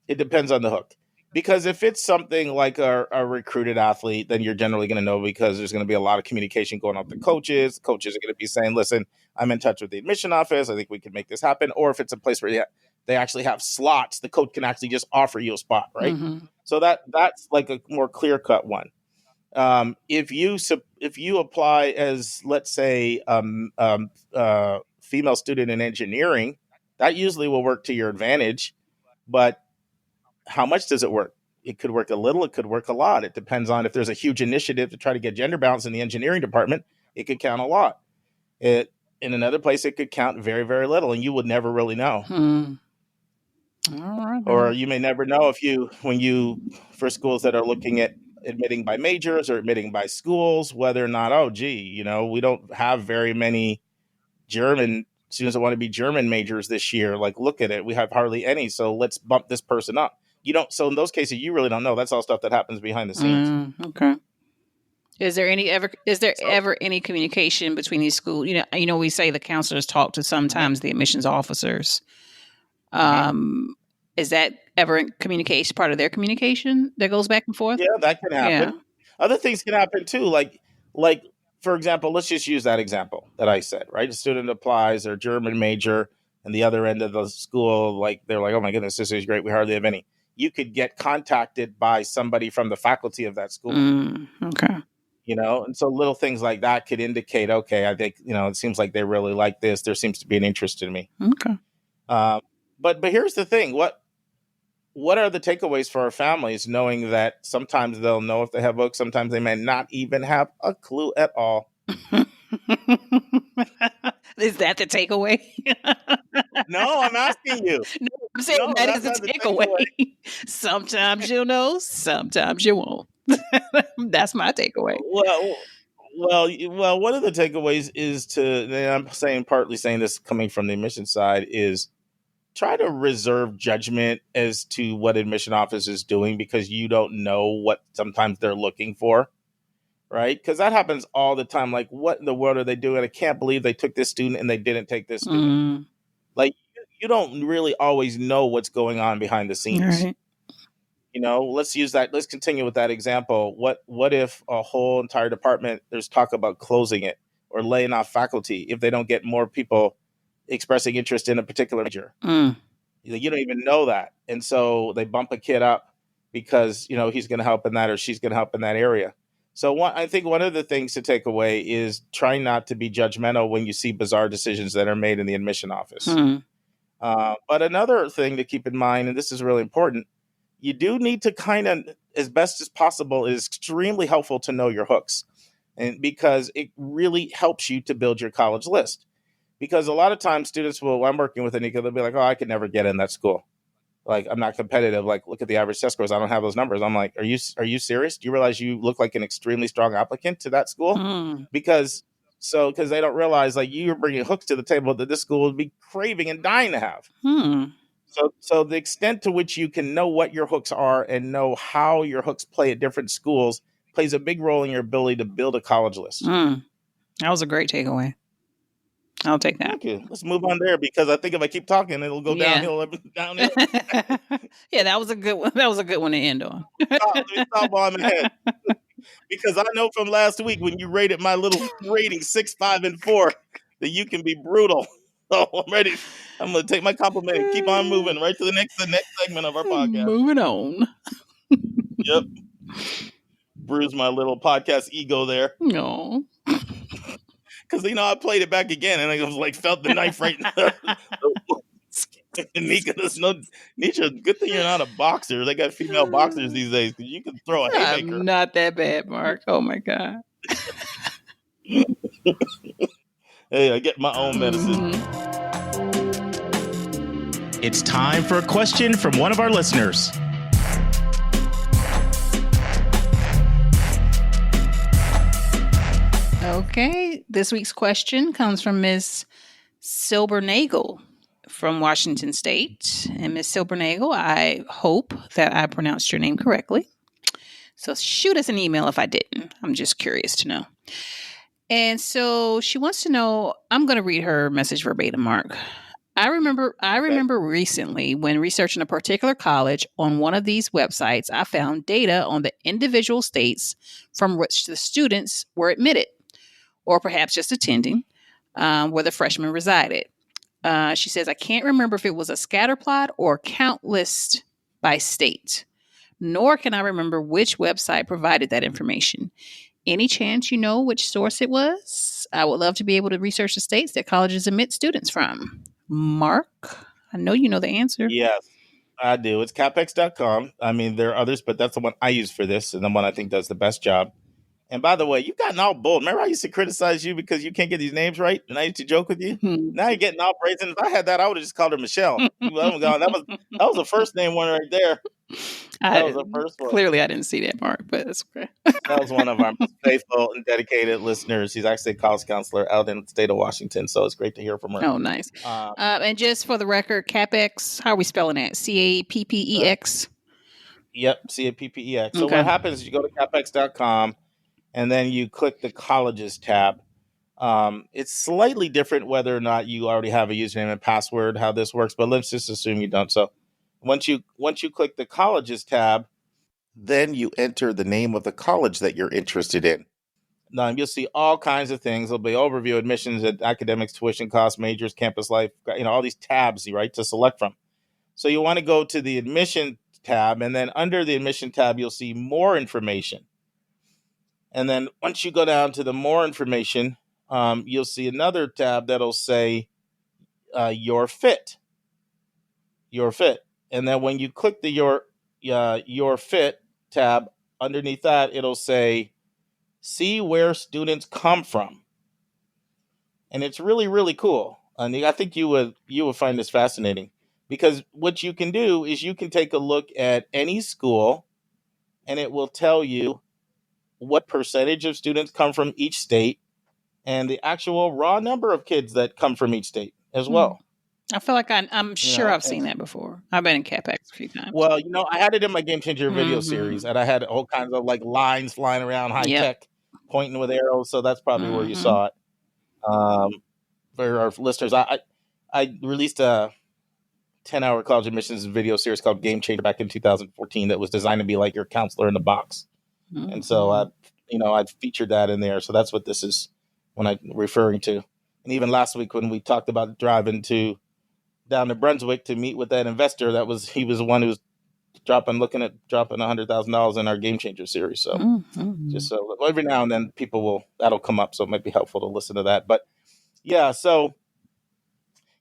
It depends on the hook. Because if it's something like a recruited athlete, then you're generally going to know because there's going to be a lot of communication going on with the coaches. Coaches are going to be saying, listen, I'm in touch with the admission office. I think we can make this happen. Or if it's a place where they actually have slots, the coach can actually just offer you a spot, right? Mm-hmm. So that's like a more clear-cut one. If you apply as, let's say, female student in engineering, that usually will work to your advantage. But how much does it work? It could work a little, it could work a lot. It depends on if there's a huge initiative to try to get gender balance in the engineering department, it could count a lot. In another place, it could count very, very little, and you would never really know. All right. Or you may never know for schools that are looking at admitting by majors or admitting by schools, whether or not, we don't have very many German students that want to be German majors this year. Like, look at it. We have hardly any. So let's bump this person up. So in those cases, you really don't know. That's all stuff that happens behind the scenes. Okay. Is there ever any communication between these schools? We say the counselors talk to sometimes the admissions officers. Is that ever communication, part of their communication that goes back and forth? Yeah, that can happen. Yeah. Other things can happen too. Like, for example, let's just use that example that I said, right? A student applies, their German major, and the other end of the school, they're like, oh my goodness, this is great. We hardly have any. You could get contacted by somebody from the faculty of that school. Okay. And so little things like that could indicate, okay, I think, it seems like they really like this. There seems to be an interest in me. Okay. But here's the thing. What are the takeaways for our families, knowing that sometimes they'll know if they have books, sometimes they may not even have a clue at all? Is that the takeaway? No, I'm asking you. No, I'm saying that is the takeaway. Sometimes you'll know, sometimes you won't. That's my takeaway. Well, one of the takeaways is I'm partly saying this coming from the admission side, is try to reserve judgment as to what admission office is doing, because you don't know what sometimes they're looking for, right? Because that happens all the time. Like, what in the world are they doing? I can't believe they took this student and they didn't take this student. Like, you don't really always know what's going on behind the scenes. Right. Let's continue with that example. What if a whole entire department, there's talk about closing it or laying off faculty if they don't get more people expressing interest in a particular major? You don't even know that. And so they bump a kid up because, he's going to help in that or she's going to help in that area. So I think one of the things to take away is trying not to be judgmental when you see bizarre decisions that are made in the admission office. But another thing to keep in mind, and this is really important, you do need to kind of, as best as possible, it is extremely helpful to know your hooks, and because it really helps you to build your college list. Because a lot of times students I'm working with Anika, they'll be like, oh, I could never get in that school. Like, I'm not competitive. Like, look at the average test scores. I don't have those numbers. I'm like, are you serious? Do you realize you look like an extremely strong applicant to that school? Because they don't realize, like, you're bringing hooks to the table that this school would be craving and dying to have. So the extent to which you can know what your hooks are and know how your hooks play at different schools plays a big role in your ability to build a college list. That was a great takeaway. I'll take that. Thank you. Let's move on there, because I think if I keep talking, it'll go downhill. Yeah, that was a good one. That was a good one to end on. Let me stop while I'm ahead. Because I know from last week when you rated my little rating 6, 5, and 4 that you can be brutal. So I'm ready. I'm going to take my compliment and keep on moving right to the next segment of our podcast. Moving on. Yep. Bruise my little podcast ego there. No. Because, I played it back again and I was like, felt the knife right in the Anika, Nisha, good thing you're not a boxer. They got female boxers these days, because you can throw a haymaker. I'm not that bad, Mark. Oh, my God. Hey, I get my own medicine. It's time for a question from one of our listeners. Okay, this week's question comes from Ms. Silbernagel from Washington State. And Ms. Silbernagel, I hope that I pronounced your name correctly. So shoot us an email if I didn't. I'm just curious to know. And so she wants to know, I'm going to read her message verbatim, Mark. I Okay. remember recently when researching a particular college on one of these websites, I found data on the individual states from which the students were admitted, or perhaps just attending, where the freshmen resided. She says, I can't remember if it was a scatter plot or count list by state, nor can I remember which website provided that information. Any chance you know which source it was? I would love to be able to research the states that colleges admit students from. Mark, I know you know the answer. Yes, I do. It's capex.com. I mean, there are others, but that's the one I use for this, and the one I think does the best job. And by the way, you've gotten all bold. Remember, I used to criticize you because you can't get these names right, and I used to joke with you. Now you're getting all brazen. If I had that, I would have just called her Michelle. That was the first name one right there. That was the first one. Clearly, I didn't see that, Mark, but it's okay. That was one of our most faithful and dedicated listeners. She's actually a college counselor out in the state of Washington, so it's great to hear from her. Oh, nice. And just for the record, CapEx, how are we spelling that? CAPPEX? Yep, CAPPEX. So what happens is you go to capex.com, and then you click the colleges tab. It's slightly different whether or not you already have a username and password, how this works, but let's just assume you don't. So once you click the colleges tab, then you enter the name of the college that you're interested in. Now you'll see all kinds of things. There'll be overview, admissions, academics, tuition costs, majors, campus life, all these tabs, right, to select from. So you want to go to the admission tab, and then under the admission tab, you'll see more information. And then once you go down to the more information, you'll see another tab that'll say your fit. Your fit. And then when you click the your fit tab, underneath that, it'll say, see where students come from. And it's really, really cool. And I think you would find this fascinating, because what you can do is you can take a look at any school, and it will tell you what percentage of students come from each state and the actual raw number of kids that come from each state as well. I feel like I'm sure I've seen that before. I've been in CapEx a few times. Well, I had it in my Game Changer video series, and I had all kinds of like lines flying around, high tech, pointing with arrows. So that's probably where you saw it. For our listeners, I released a 10-hour college admissions video series called Game Changer back in 2014 that was designed to be like your counselor in the box. And so I featured that in there. So that's what this is when I'm referring to. And even last week when we talked about driving down to Brunswick to meet with that investor, he was the one who was looking at dropping $100,000 in our Game Changer series. So just so every now and then that'll come up. So it might be helpful to listen to that. But yeah, so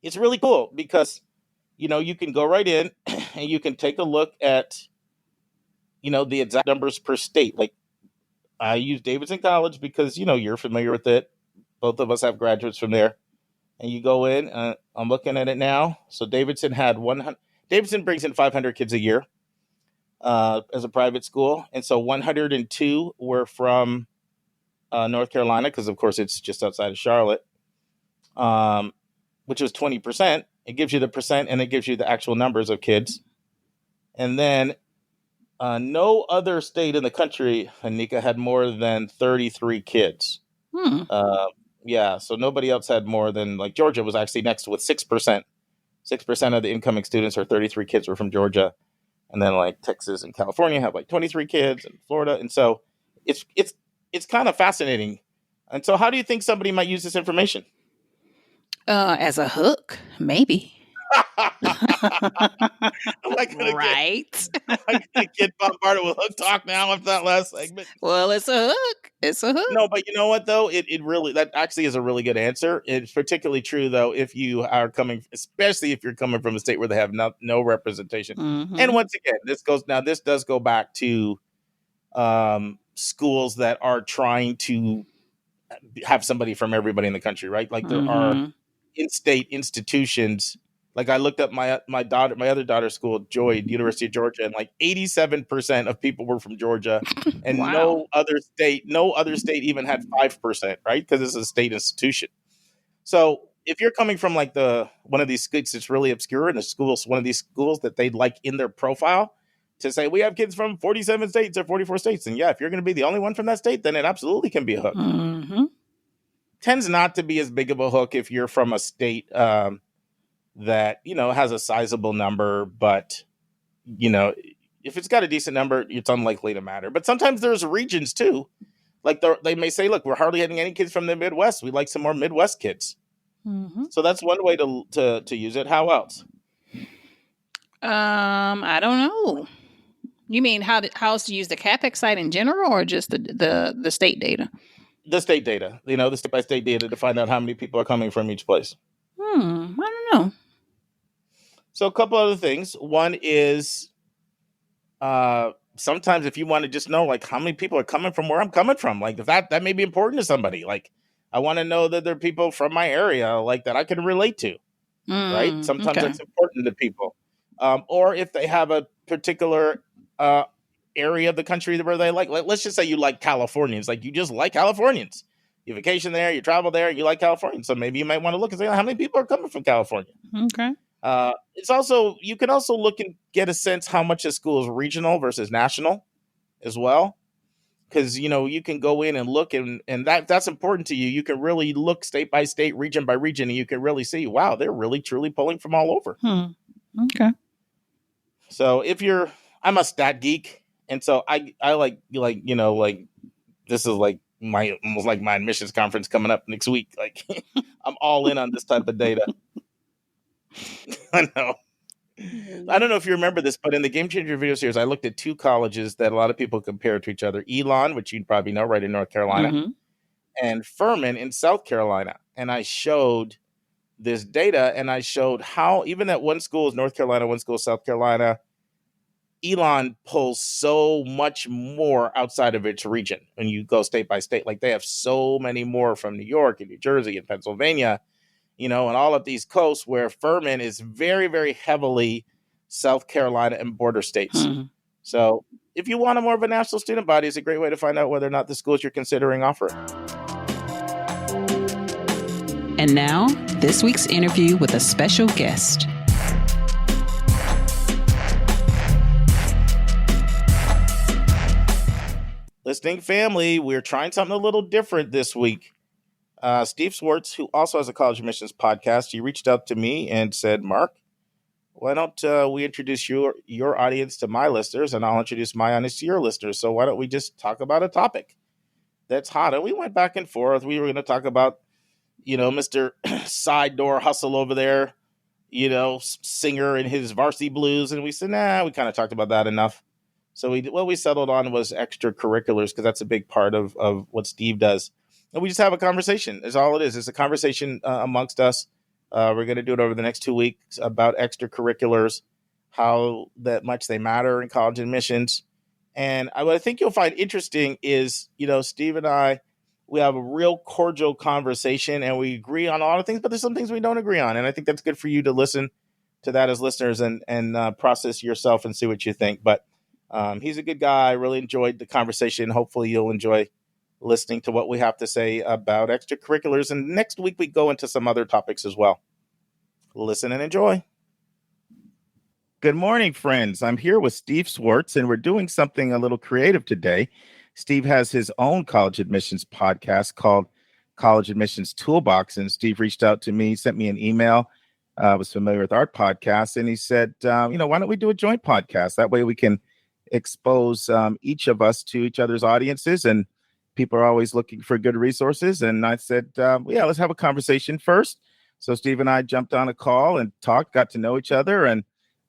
it's really cool because, you can go right in and you can take a look at, the exact numbers per state. Like I use Davidson College because, you're familiar with it. Both of us have graduates from there. And you go in, I'm looking at it now. So Davidson brings in 500 kids a year as a private school. And so 102 were from North Carolina, because of course it's just outside of Charlotte, which was 20%. It gives you the percent, and it gives you the actual numbers of kids. And then no other state in the country, Anika, had more than 33 kids. Yeah, so nobody else had more than, like, Georgia was actually next with 6%. 6% of the incoming students, or 33 kids, were from Georgia. And then like Texas and California have like 23 kids, and Florida. And so it's kind of fascinating. And so how do you think somebody might use this information? As a hook, maybe. Right. Am I gonna get bombarded with hook talk now after that last segment? Well, it's a hook. It's a hook. No, but you know what though? It really, that actually is a really good answer. It's particularly true though if you are especially if you're coming from a state where they have no representation. And once again, this does go back to schools that are trying to have somebody from everybody in the country, right? Like there are in-state institutions. Like I looked up my other daughter's school, University of Georgia, and like 87% of people were from Georgia, and Wow. no other state even had 5%, right? Because it's a state institution. So if you're coming from like one of these states that's really obscure, and one of these schools that they'd like in their profile to say we have kids from 47 states or 44 states, and yeah, if you're going to be the only one from that state, then it absolutely can be a hook. tends not to be as big of a hook if you're from a state that, has a sizable number, but, if it's got a decent number, it's unlikely to matter. But sometimes there's regions too. Like they may say, look, we're hardly getting any kids from the Midwest. We'd like some more Midwest kids. Mm-hmm. So that's one way to use it. How else? I don't know. You mean how else to use the CAPEX site in general, or just the state data? The state data, the state-by-state data to find out how many people are coming from each place. I don't know. So a couple other things. One is sometimes if you want to just know, like, how many people are coming from where I'm coming from, like that may be important to somebody. Like, I want to know that there are people from my area, like, that I can relate to, right? Sometimes that's important to people. Or if they have a particular area of the country where they like, let's just say you like Californians, like you just like Californians. You vacation there, you travel there, you like California. So maybe you might want to look and say, how many people are coming from California? Okay. You can also look and get a sense how much a school is regional versus national as well. Because, you can go in and look and that's important to you. You can really look state by state, region by region, and you can really see, wow, they're really truly pulling from all over. Okay. So I'm a stat geek. And so I like, this is like almost like my admissions conference coming up next week. Like, I'm all in on this type of data. I know. I don't know if you remember this, but in the Game Changer video series, I looked at two colleges that a lot of people compare to each other. Elon, which you'd probably know, right in North Carolina, and Furman in South Carolina. And I showed this data, and I showed how even that one school is North Carolina, one school is South Carolina, Elon pulls so much more outside of its region when you go state by state. Like, they have so many more from New York and New Jersey and Pennsylvania, and all of these coasts, where Furman is very, very heavily South Carolina and border states. So if you want more of a national student body, it's a great way to find out whether or not the schools you're considering offer it. And now, this week's interview with a special guest. Listening family, we're trying something a little different this week. Steve Schwartz, who also has a College of Admissions podcast, he reached out to me and said, Mark, why don't we introduce your audience to my listeners, and I'll introduce my audience to your listeners. So why don't we just talk about a topic that's hot? And we went back and forth. We were going to talk about, Mr. Side Door Hustle over there, singer and his Varsity Blues. And we said, we kind of talked about that enough. So what we settled on was extracurriculars, because that's a big part of what Steve does. And we just have a conversation. Is all it is. It's a conversation amongst us. We're going to do it over the next 2 weeks about extracurriculars, how that much they matter in college admissions. And what I think you'll find interesting is, Steve and I, we have a real cordial conversation, and we agree on a lot of things, but there's some things we don't agree on. And I think that's good for you to listen to that as listeners and process yourself and see what you think. But he's a good guy. I really enjoyed the conversation. Hopefully you'll enjoy listening to what we have to say about extracurriculars. And next week we go into some other topics as well. Listen and enjoy. Good morning, friends. I'm here with Steve Schwartz, and we're doing something a little creative today. Steve has his own college admissions podcast called College Admissions Toolbox. And Steve reached out to me, sent me an email. Was familiar with our podcast. And he said, why don't we do a joint podcast? That way we can expose each of us to each other's audiences, and people are always looking for good resources. And I said, let's have a conversation first. So Steve and I jumped on a call and talked, got to know each other, and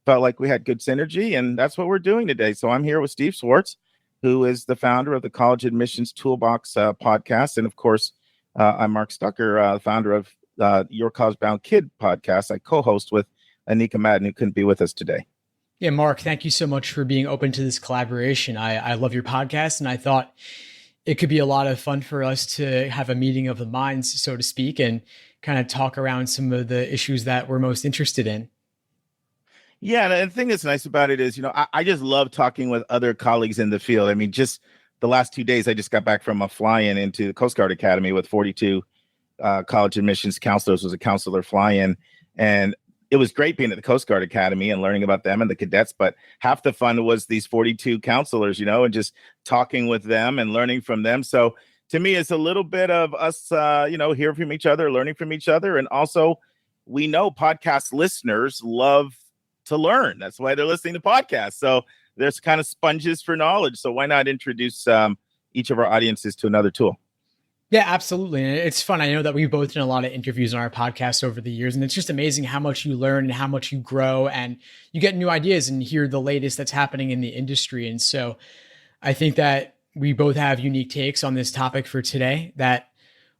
felt like we had good synergy. And that's what we're doing today. So I'm here with Steve Schwartz, who is the founder of the College Admissions Toolbox podcast. And of course, I'm Mark Stucker, founder of Your College Bound Kid podcast. I co-host with Anika Madden, who couldn't be with us today. Yeah, Mark, thank you so much for being open to this collaboration. I love your podcast, and I thought it could be a lot of fun for us to have a meeting of the minds, so to speak, and kind of talk around some of the issues that we're most interested in. Yeah, and the thing that's nice about it is, I just love talking with other colleagues in the field. I mean, just the last 2 days, I just got back from a fly-in into the Coast Guard Academy with 42 college admissions counselors. Was a counselor fly-in, and it was great being at the Coast Guard Academy and learning about them and the cadets, but half the fun was these 42 counselors, and just talking with them and learning from them. So to me, it's a little bit of us, hearing from each other, learning from each other. And also, we know podcast listeners love to learn. That's why they're listening to podcasts. So there's kind of sponges for knowledge. So why not introduce each of our audiences to another tool? Yeah, absolutely. And it's fun. I know that we've both done a lot of interviews on our podcast over the years, and it's just amazing how much you learn and how much you grow, and you get new ideas and hear the latest that's happening in the industry. And so I think that we both have unique takes on this topic for today that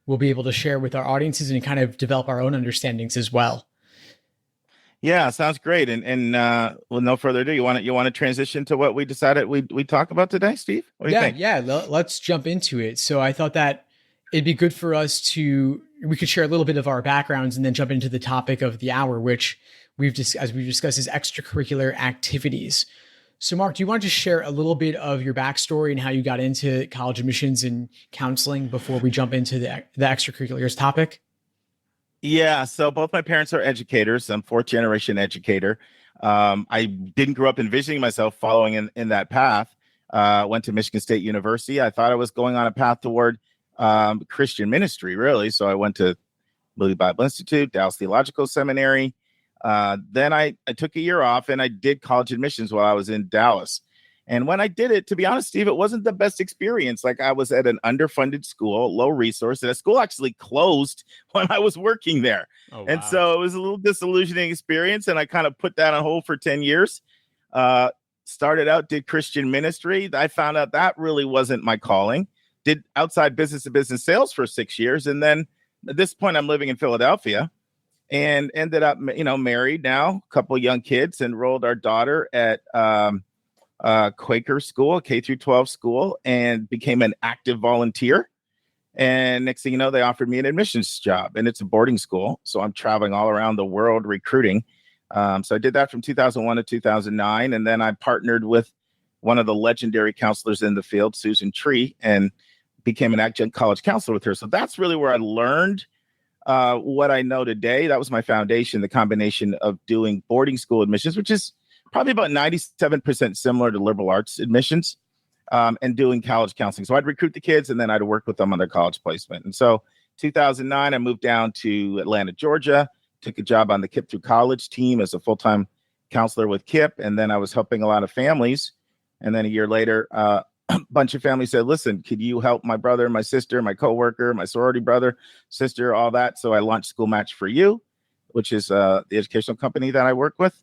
we'll be able to share with our audiences and kind of develop our own understandings as well. Yeah, sounds great. And with no further ado, you want to transition to what we decided we talk about today, Steve? What do you think? Yeah. Let's jump into it. So I thought that it'd be good for us we could share a little bit of our backgrounds and then jump into the topic of the hour, which as we've discussed, is extracurricular activities. So Mark, do you want to just share a little bit of your backstory and how you got into college admissions and counseling before we jump into the extracurriculars topic? Yeah, so both my parents are educators. I'm fourth generation educator. I didn't grow up envisioning myself following in that path. Went to Michigan State University. I thought I was going on a path toward Christian ministry, really. So I went to Moody Bible Institute, Dallas Theological Seminary. Then I took a year off and I did college admissions while I was in Dallas. And when I did it, to be honest, Steve, it wasn't the best experience. Like, I was at an underfunded school, low resource, and the school actually closed when I was working there. Oh, wow. And so it was a little disillusioning experience. And I kind of put that on hold for 10 years. Started out, did Christian ministry. I found out that really wasn't my calling. Did outside business to business sales for 6 years. And then at this point, I'm living in Philadelphia and ended up, married now, a couple of young kids, enrolled our daughter at Quaker school, K through 12 school, and became an active volunteer. And next thing you know, they offered me an admissions job, and it's a boarding school. So I'm traveling all around the world recruiting. So I did that from 2001 to 2009. And then I partnered with one of the legendary counselors in the field, Susan Tree, and became an adjunct college counselor with her. So that's really where I learned what I know today. That was my foundation, the combination of doing boarding school admissions, which is probably about 97% similar to liberal arts admissions, and doing college counseling. So I'd recruit the kids and then I'd work with them on their college placement. And so 2009, I moved down to Atlanta, Georgia, took a job on the KIP through college team as a full-time counselor with KIP. And then I was helping a lot of families. And then a year later, a bunch of families said, listen, could you help my brother, my sister, my coworker, my sorority brother, sister, all that. So I launched School Match for You, which is the educational company that I work with.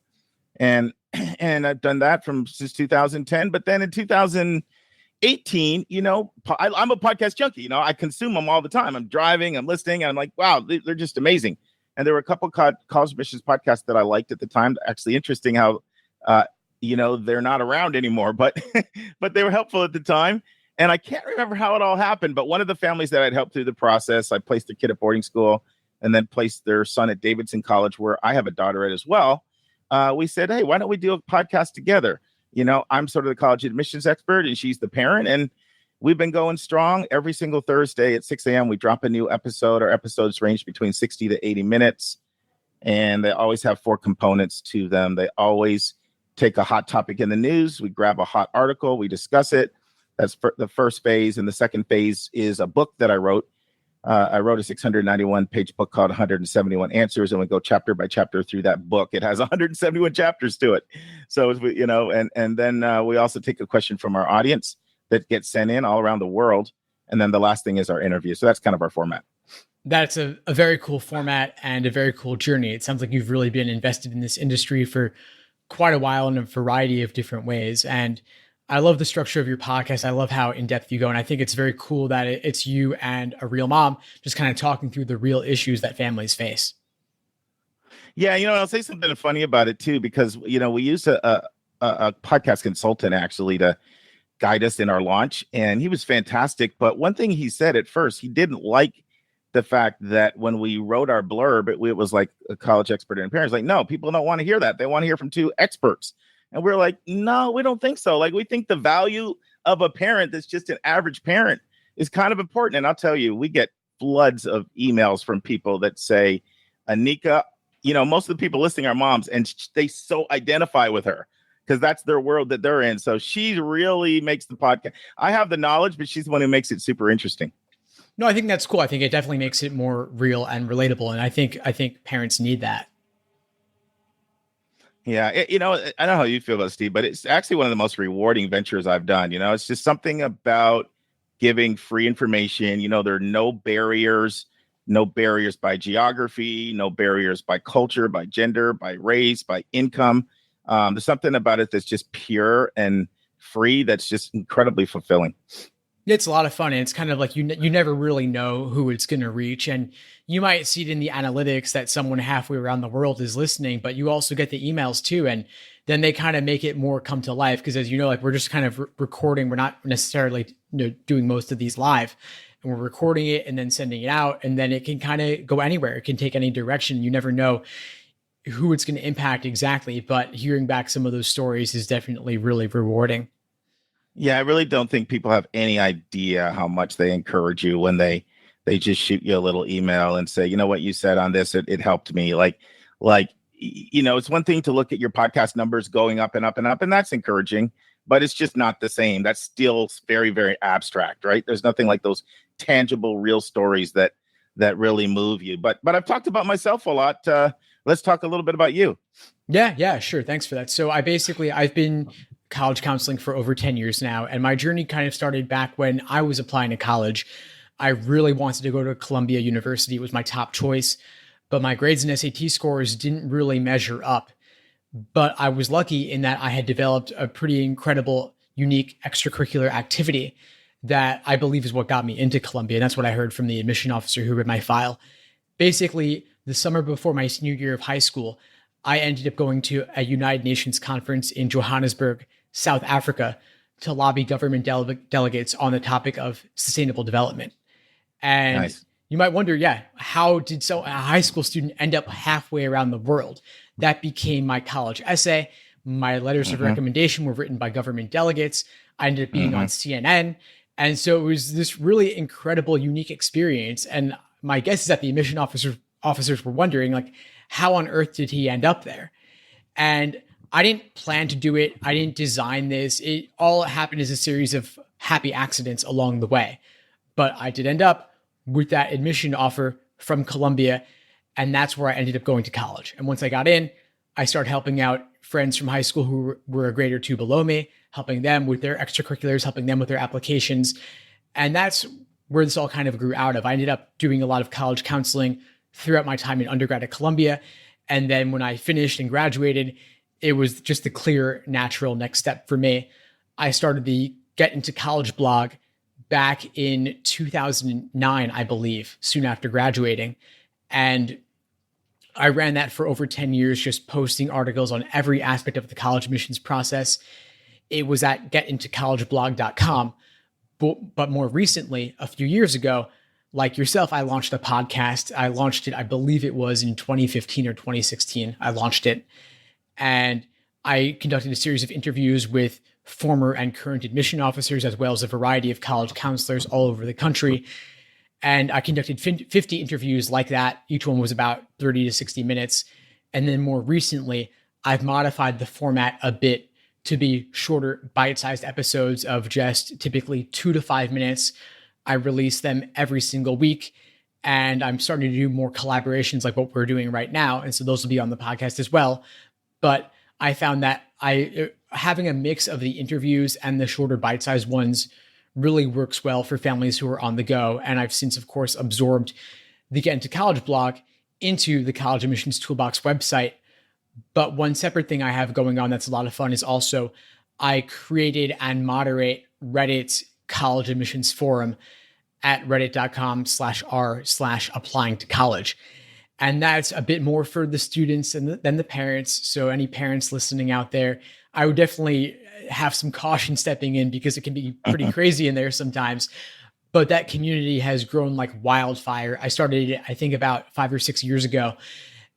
And I've done that since 2010. But then in 2018, I'm a podcast junkie. I consume them all the time. I'm driving, I'm listening, and I'm like, wow, they're just amazing. And there were a couple of college admissions podcasts that I liked at the time. Actually, interesting how, they're not around anymore, but but they were helpful at the time. And I can't remember how it all happened, but one of the families that I'd helped through the process, I placed a kid at boarding school and then placed their son at Davidson College, where I have a daughter at as well. We said, hey, why don't we do a podcast together? I'm sort of the college admissions expert and she's the parent. And we've been going strong. Every single Thursday at 6 a.m. we drop a new episode. Our episodes range between 60 to 80 minutes. And they always have 4 components to them. They always take a hot topic in the news. We grab a hot article. We discuss it. That's the first phase. And the second phase is a book that I wrote. I wrote a 691-page book called 171 Answers, and we go chapter by chapter through that book. It has 171 chapters to it. So, and then we also take a question from our audience that gets sent in all around the world. And then the last thing is our interview. So that's kind of our format. That's a very cool format and a very cool journey. It sounds like you've really been invested in this industry for quite a while in a variety of different ways. And I love the structure of your podcast. I love how in-depth you go. And I think it's very cool that it's you and a real mom just kind of talking through the real issues that families face. Yeah, I'll say something funny about it too, because, we used a podcast consultant actually to guide us in our launch. And he was fantastic. But one thing he said at first, he didn't like the fact that when we wrote our blurb, it was like a college expert and parents. Like, no, people don't want to hear that. They want to hear from 2 experts. And we're like, no, we don't think so. Like, we think the value of a parent that's just an average parent is kind of important. And I'll tell you, we get floods of emails from people that say, Anika, most of the people listening are moms, and they so identify with her because that's their world that they're in. So she really makes the podcast. I have the knowledge, but she's the one who makes it super interesting. No, I think that's cool. I think it definitely makes it more real and relatable. And I think parents need that. Yeah, I know how you feel about it, Steve, but it's actually one of the most rewarding ventures I've done. It's just something about giving free information. There are no barriers by geography, no barriers by culture, by gender, by race, by income. There's something about it that's just pure and free that's just incredibly fulfilling. It's a lot of fun, and it's kind of like you never really know who it's going to reach, and you might see it in the analytics that someone halfway around the world is listening, but you also get the emails too, and then they kind of make it more come to life because, as you know, like we're just kind of recording. We're not necessarily doing most of these live, and we're recording it and then sending it out, and then it can kind of go anywhere. It can take any direction. You never know who it's going to impact exactly, but hearing back some of those stories is definitely really rewarding. Yeah, I really don't think people have any idea how much they encourage you when they just shoot you a little email and say, what you said on this, it helped me. It's one thing to look at your podcast numbers going up and up and up, and that's encouraging, but it's just not the same. That's still very, very abstract, right? There's nothing like those tangible, real stories that really move you. But I've talked about myself a lot. Let's talk a little bit about you. Yeah, sure. Thanks for that. So I've been college counseling for over 10 years now. And my journey kind of started back when I was applying to college. I really wanted to go to Columbia University. It was my top choice, but my grades and SAT scores didn't really measure up. But I was lucky in that I had developed a pretty incredible, unique extracurricular activity that I believe is what got me into Columbia. And that's what I heard from the admission officer who read my file. Basically, the summer before my senior year of high school, I ended up going to a United Nations conference in Johannesburg, South Africa, to lobby government delegates on the topic of sustainable development. And nice. You might wonder, how did a high school student end up halfway around the world? That became my college essay. My letters of recommendation were written by government delegates. I ended up being on CNN. And so it was this really incredible, unique experience. And my guess is that the admission officers were wondering, like, how on earth did he end up there? And I didn't plan to do it. I didn't design this. It all happened as a series of happy accidents along the way. But I did end up with that admission offer from Columbia, and that's where I ended up going to college. And once I got in, I started helping out friends from high school who were a grade or two below me, helping them with their extracurriculars, helping them with their applications. And that's where this all kind of grew out of. I ended up doing a lot of college counseling throughout my time in undergrad at Columbia. And then when I finished and graduated, it was just the clear, natural next step for me. I started the Get Into College blog back in 2009, I believe, soon after graduating. And I ran that for over 10 years, just posting articles on every aspect of the college admissions process. It was at getintocollegeblog.com. But more recently, a few years ago, like yourself, I launched a podcast. I launched it, I believe it was in 2015 or 2016. I launched it. And I conducted a series of interviews with former and current admission officers, as well as a variety of college counselors all over the country. And I conducted 50 interviews like that. Each one was about 30 to 60 minutes. And then more recently, I've modified the format a bit to be shorter, bite-sized episodes of just typically 2 to 5 minutes. I release them every single week, and I'm starting to do more collaborations like what we're doing right now. And so those will be on the podcast as well. But I found that having a mix of the interviews and the shorter bite-sized ones really works well for families who are on the go. And I've since, of course, absorbed the Get Into College blog into the College Admissions Toolbox website. But one separate thing I have going on that's a lot of fun is also I created and moderate Reddit's college admissions forum at reddit.com/r/applying to college. And that's a bit more for the students than the parents. So any parents listening out there, I would definitely have some caution stepping in because it can be pretty crazy in there sometimes. But that community has grown like wildfire. I started it, I think, about 5 or 6 years ago,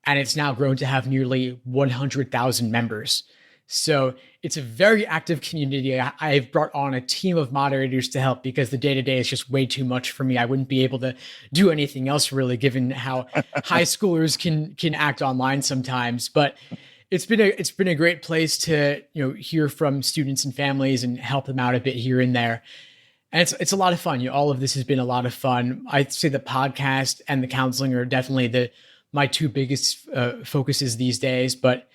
and it's now grown to have nearly 100,000 members. So it's a very active community. I've brought on a team of moderators to help because the day-to-day is just way too much for me. I wouldn't be able to do anything else really, given how high schoolers can act online sometimes. But it's been a great place to hear from students and families and help them out a bit here and there. And it's a lot of fun. All of this has been a lot of fun. I'd say the podcast and the counseling are definitely my two biggest focuses these days. But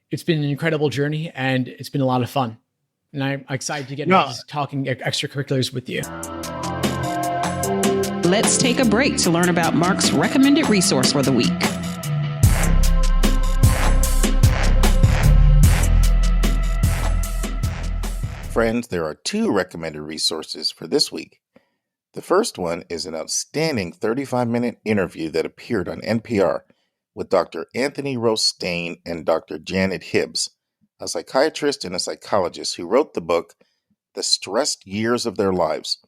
it's been an incredible journey, and it's been a lot of fun. And I'm excited to get into this talking extracurriculars with you. Let's take a break to learn about Mark's recommended resource for the week. Friends, there are two recommended resources for this week. The first one is an outstanding 35-minute interview that appeared on NPR with Dr. Anthony Rostaine and Dr. Janet Hibbs, a psychiatrist and a psychologist who wrote the book, The Stressed Years of Their Lives.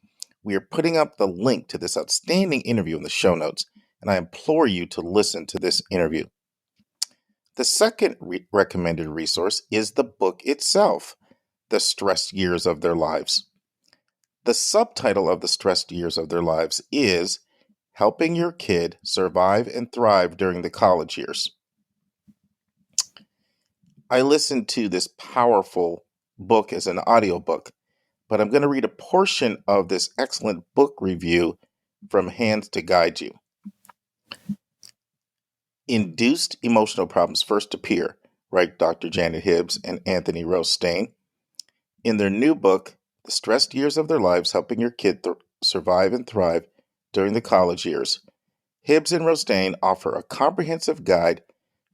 We are putting up the link to this outstanding interview in the show notes, and I implore you to listen to this interview. The second recommended resource is the book itself, The Stressed Years of Their Lives. The subtitle of The Stressed Years of Their Lives is Helping Your Kid Survive and Thrive During the College Years. I listened to this powerful book as an audiobook, but I'm going to read a portion of this excellent book review from Hands to Guide You. Induced emotional problems first appear, write Dr. Janet Hibbs and Anthony Rostaine, in their new book, The Stressed Years of Their Lives, Helping Your Kid Survive and Thrive During the College Years. Hibbs and Rostaine offer a comprehensive guide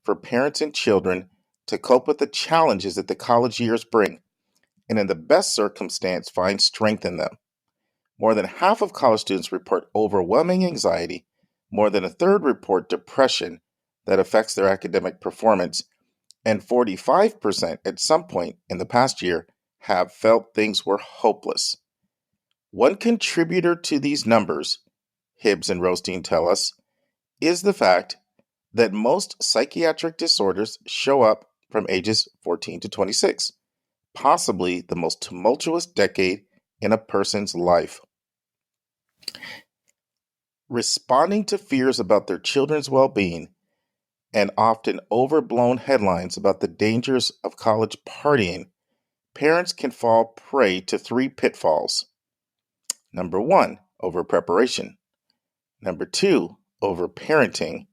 for parents and children to cope with the challenges that the college years bring, and in the best circumstance, find strength in them. More than half of college students report overwhelming anxiety. More than a third report depression that affects their academic performance, and 45% at some point in the past year have felt things were hopeless. One contributor to these numbers, Hibbs and Rostaine tell us, is the fact that most psychiatric disorders show up from ages 14 to 26, possibly the most tumultuous decade in a person's life. Responding to fears about their children's well-being and often overblown headlines about the dangers of college partying, parents can fall prey to three pitfalls. Number 1, over-preparation. Number 2, over-parenting.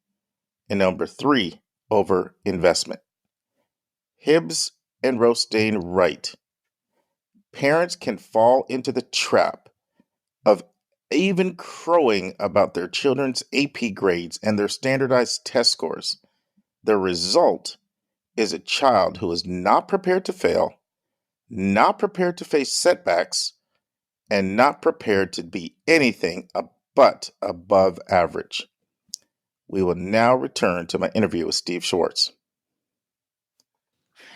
And number 3, over-investment. Hibbs and Rostaine write, parents can fall into the trap of even crowing about their children's AP grades and their standardized test scores. The result is a child who is not prepared to fail, not prepared to face setbacks, and not prepared to be anything but above average. We will now return to my interview with Steve Schwartz.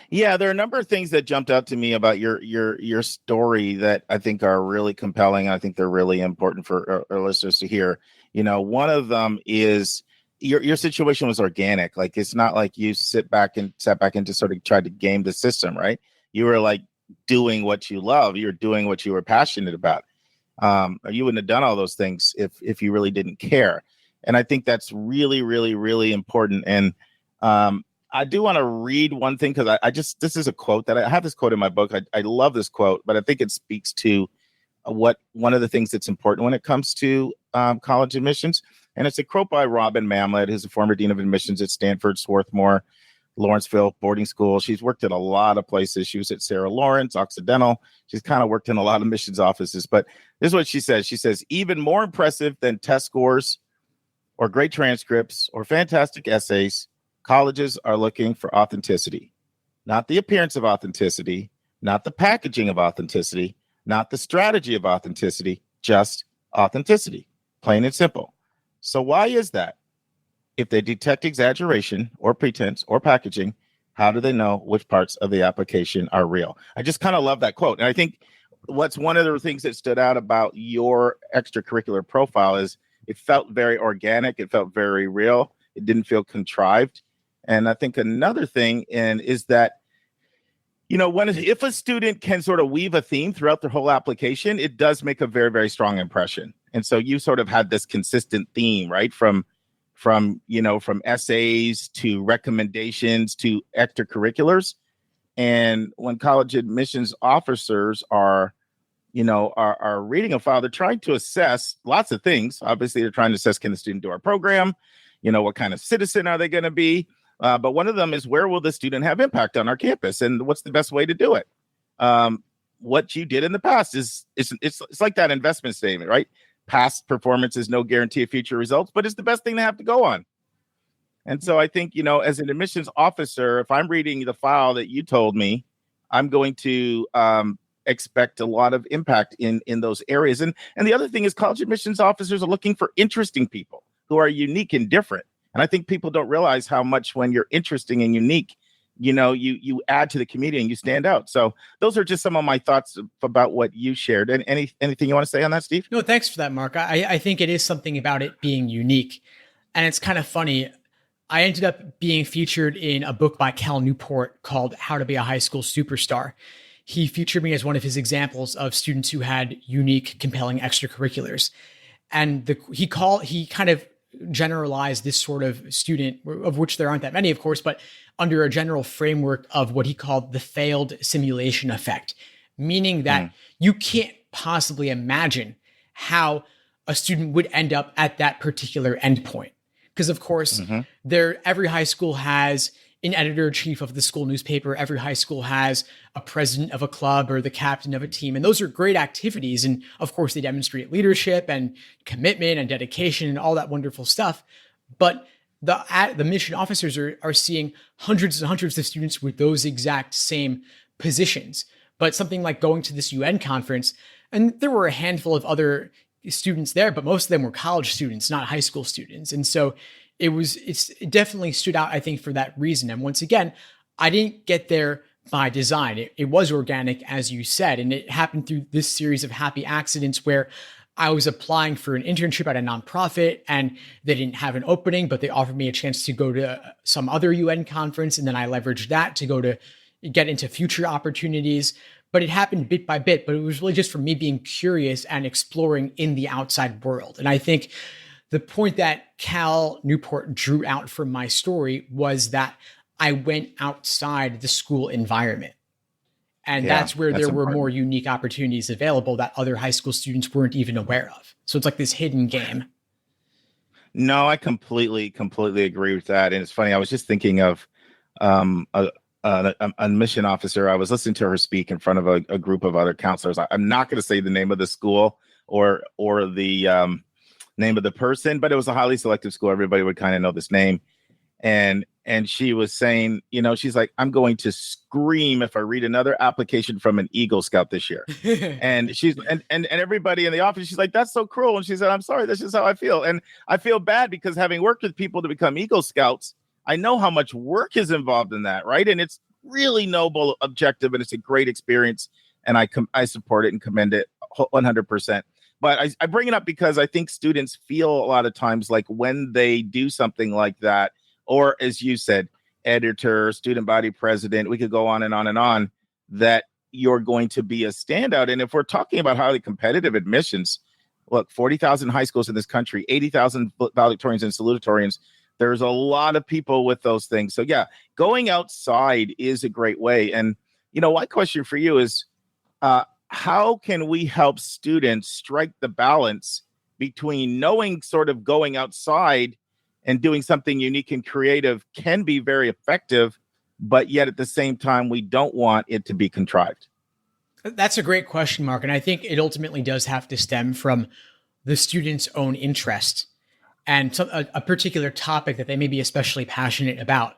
Yeah, there are a number of things that jumped out to me about your story that I think are really compelling. I think they're really important for our listeners to hear. You know, one of them is your situation was organic. Like, it's not like you sat back and to sort of try to game the system, right? You were like doing what you love. You're doing what you were passionate about. You wouldn't have done all those things if you really didn't care. And I think that's really, really, really important. And I do want to read one thing because this is a quote that I have this quote in my book. I love this quote, but I think it speaks to one of the things that's important when it comes to college admissions. And it's a quote by Robin Mamlet, who's a former dean of admissions at Stanford, Swarthmore, Lawrenceville boarding school. She's worked at a lot of places. She was at Sarah Lawrence, Occidental. She's kind of worked in a lot of admissions offices. But this is what she says. She says, even more impressive than test scores or great transcripts or fantastic essays, colleges are looking for authenticity, not the appearance of authenticity, not the packaging of authenticity, not the strategy of authenticity, just authenticity, plain and simple. So why is that? If they detect exaggeration or pretense or packaging, how do they know which parts of the application are real? I just kind of love that quote. And I think what's one of the things that stood out about your extracurricular profile is it felt very organic. It felt very real. It didn't feel contrived. And I think another thing is that, you know, if a student can sort of weave a theme throughout their whole application, it does make a very, very strong impression. And so you sort of had this consistent theme, right? From essays to recommendations to extracurriculars. And when college admissions officers are are reading a file. They're trying to assess lots of things. Obviously, they're trying to assess, can the student do our program? What kind of citizen are they going to be? But one of them is, where will the student have impact on our campus, and what's the best way to do it? What you did in the past it's like that investment statement, right? Past performance is no guarantee of future results, but it's the best thing to have to go on. And so I think, as an admissions officer, if I'm reading the file that you told me, I'm going to expect a lot of impact in those areas. And the other thing is, college admissions officers are looking for interesting people who are unique and different. And I think people don't realize how much, when you're interesting and unique, you add to the community and you stand out. So those are just some of my thoughts about what you shared. And anything you want to say on that, Steve? No, thanks for that, Mark. I think it is something about it being unique. And it's kind of funny. I ended up being featured in a book by Cal Newport called How to Be a High School Superstar. He featured me as one of his examples of students who had unique, compelling extracurriculars. And he kind of generalized this sort of student, of which there aren't that many, of course, but under a general framework of what he called the failed simulation effect, meaning that you can't possibly imagine how a student would end up at that particular endpoint. Because, of course, every high school has an editor-in-chief of the school newspaper. Every high school has a president of a club or the captain of a team. And those are great activities. And, of course, they demonstrate leadership and commitment and dedication and all that wonderful stuff. But the mission officers are seeing hundreds and hundreds of students with those exact same positions. But something like going to this UN conference, and there were a handful of other students there, but most of them were college students, not high school students. And so it definitely stood out, I think, for that reason. And once again, I didn't get there by design. It was organic, as you said, and it happened through this series of happy accidents where I was applying for an internship at a nonprofit and they didn't have an opening, but they offered me a chance to go to some other UN conference. And then I leveraged that to get into future opportunities. But it happened bit by bit, but it was really just for me being curious and exploring in the outside world. And I think the point that Cal Newport drew out from my story was that I went outside the school environment. And that's where there were more unique opportunities available that other high school students weren't even aware of. So it's like this hidden game. No, I completely agree with that. And it's funny, I was just thinking of a mission officer. I was listening to her speak in front of a group of other counselors. I'm not going to say the name of the school or the name of the person, but it was a highly selective school. Everybody would kind of know this name. And she was saying, she's like, I'm going to scream if I read another application from an Eagle Scout this year. And she's and everybody in the office, she's like, that's so cruel. And she said, I'm sorry, this is how I feel. And I feel bad because, having worked with people to become Eagle Scouts, I know how much work is involved in that, right? And it's really noble objective, and it's a great experience, and I support it and commend it 100%. But I bring it up because I think students feel a lot of times like when they do something like that, or as you said, editor, student body president, we could go on and on and on, that you're going to be a standout. And if we're talking about highly competitive admissions, look, 40,000 high schools in this country, 80,000 valedictorians and salutatorians, there's a lot of people with those things. So yeah, going outside is a great way. And, my question for you is, how can we help students strike the balance between knowing sort of going outside and doing something unique and creative can be very effective, but yet at the same time, we don't want it to be contrived? That's a great question, Mark. And I think it ultimately does have to stem from the student's own interest and a particular topic that they may be especially passionate about.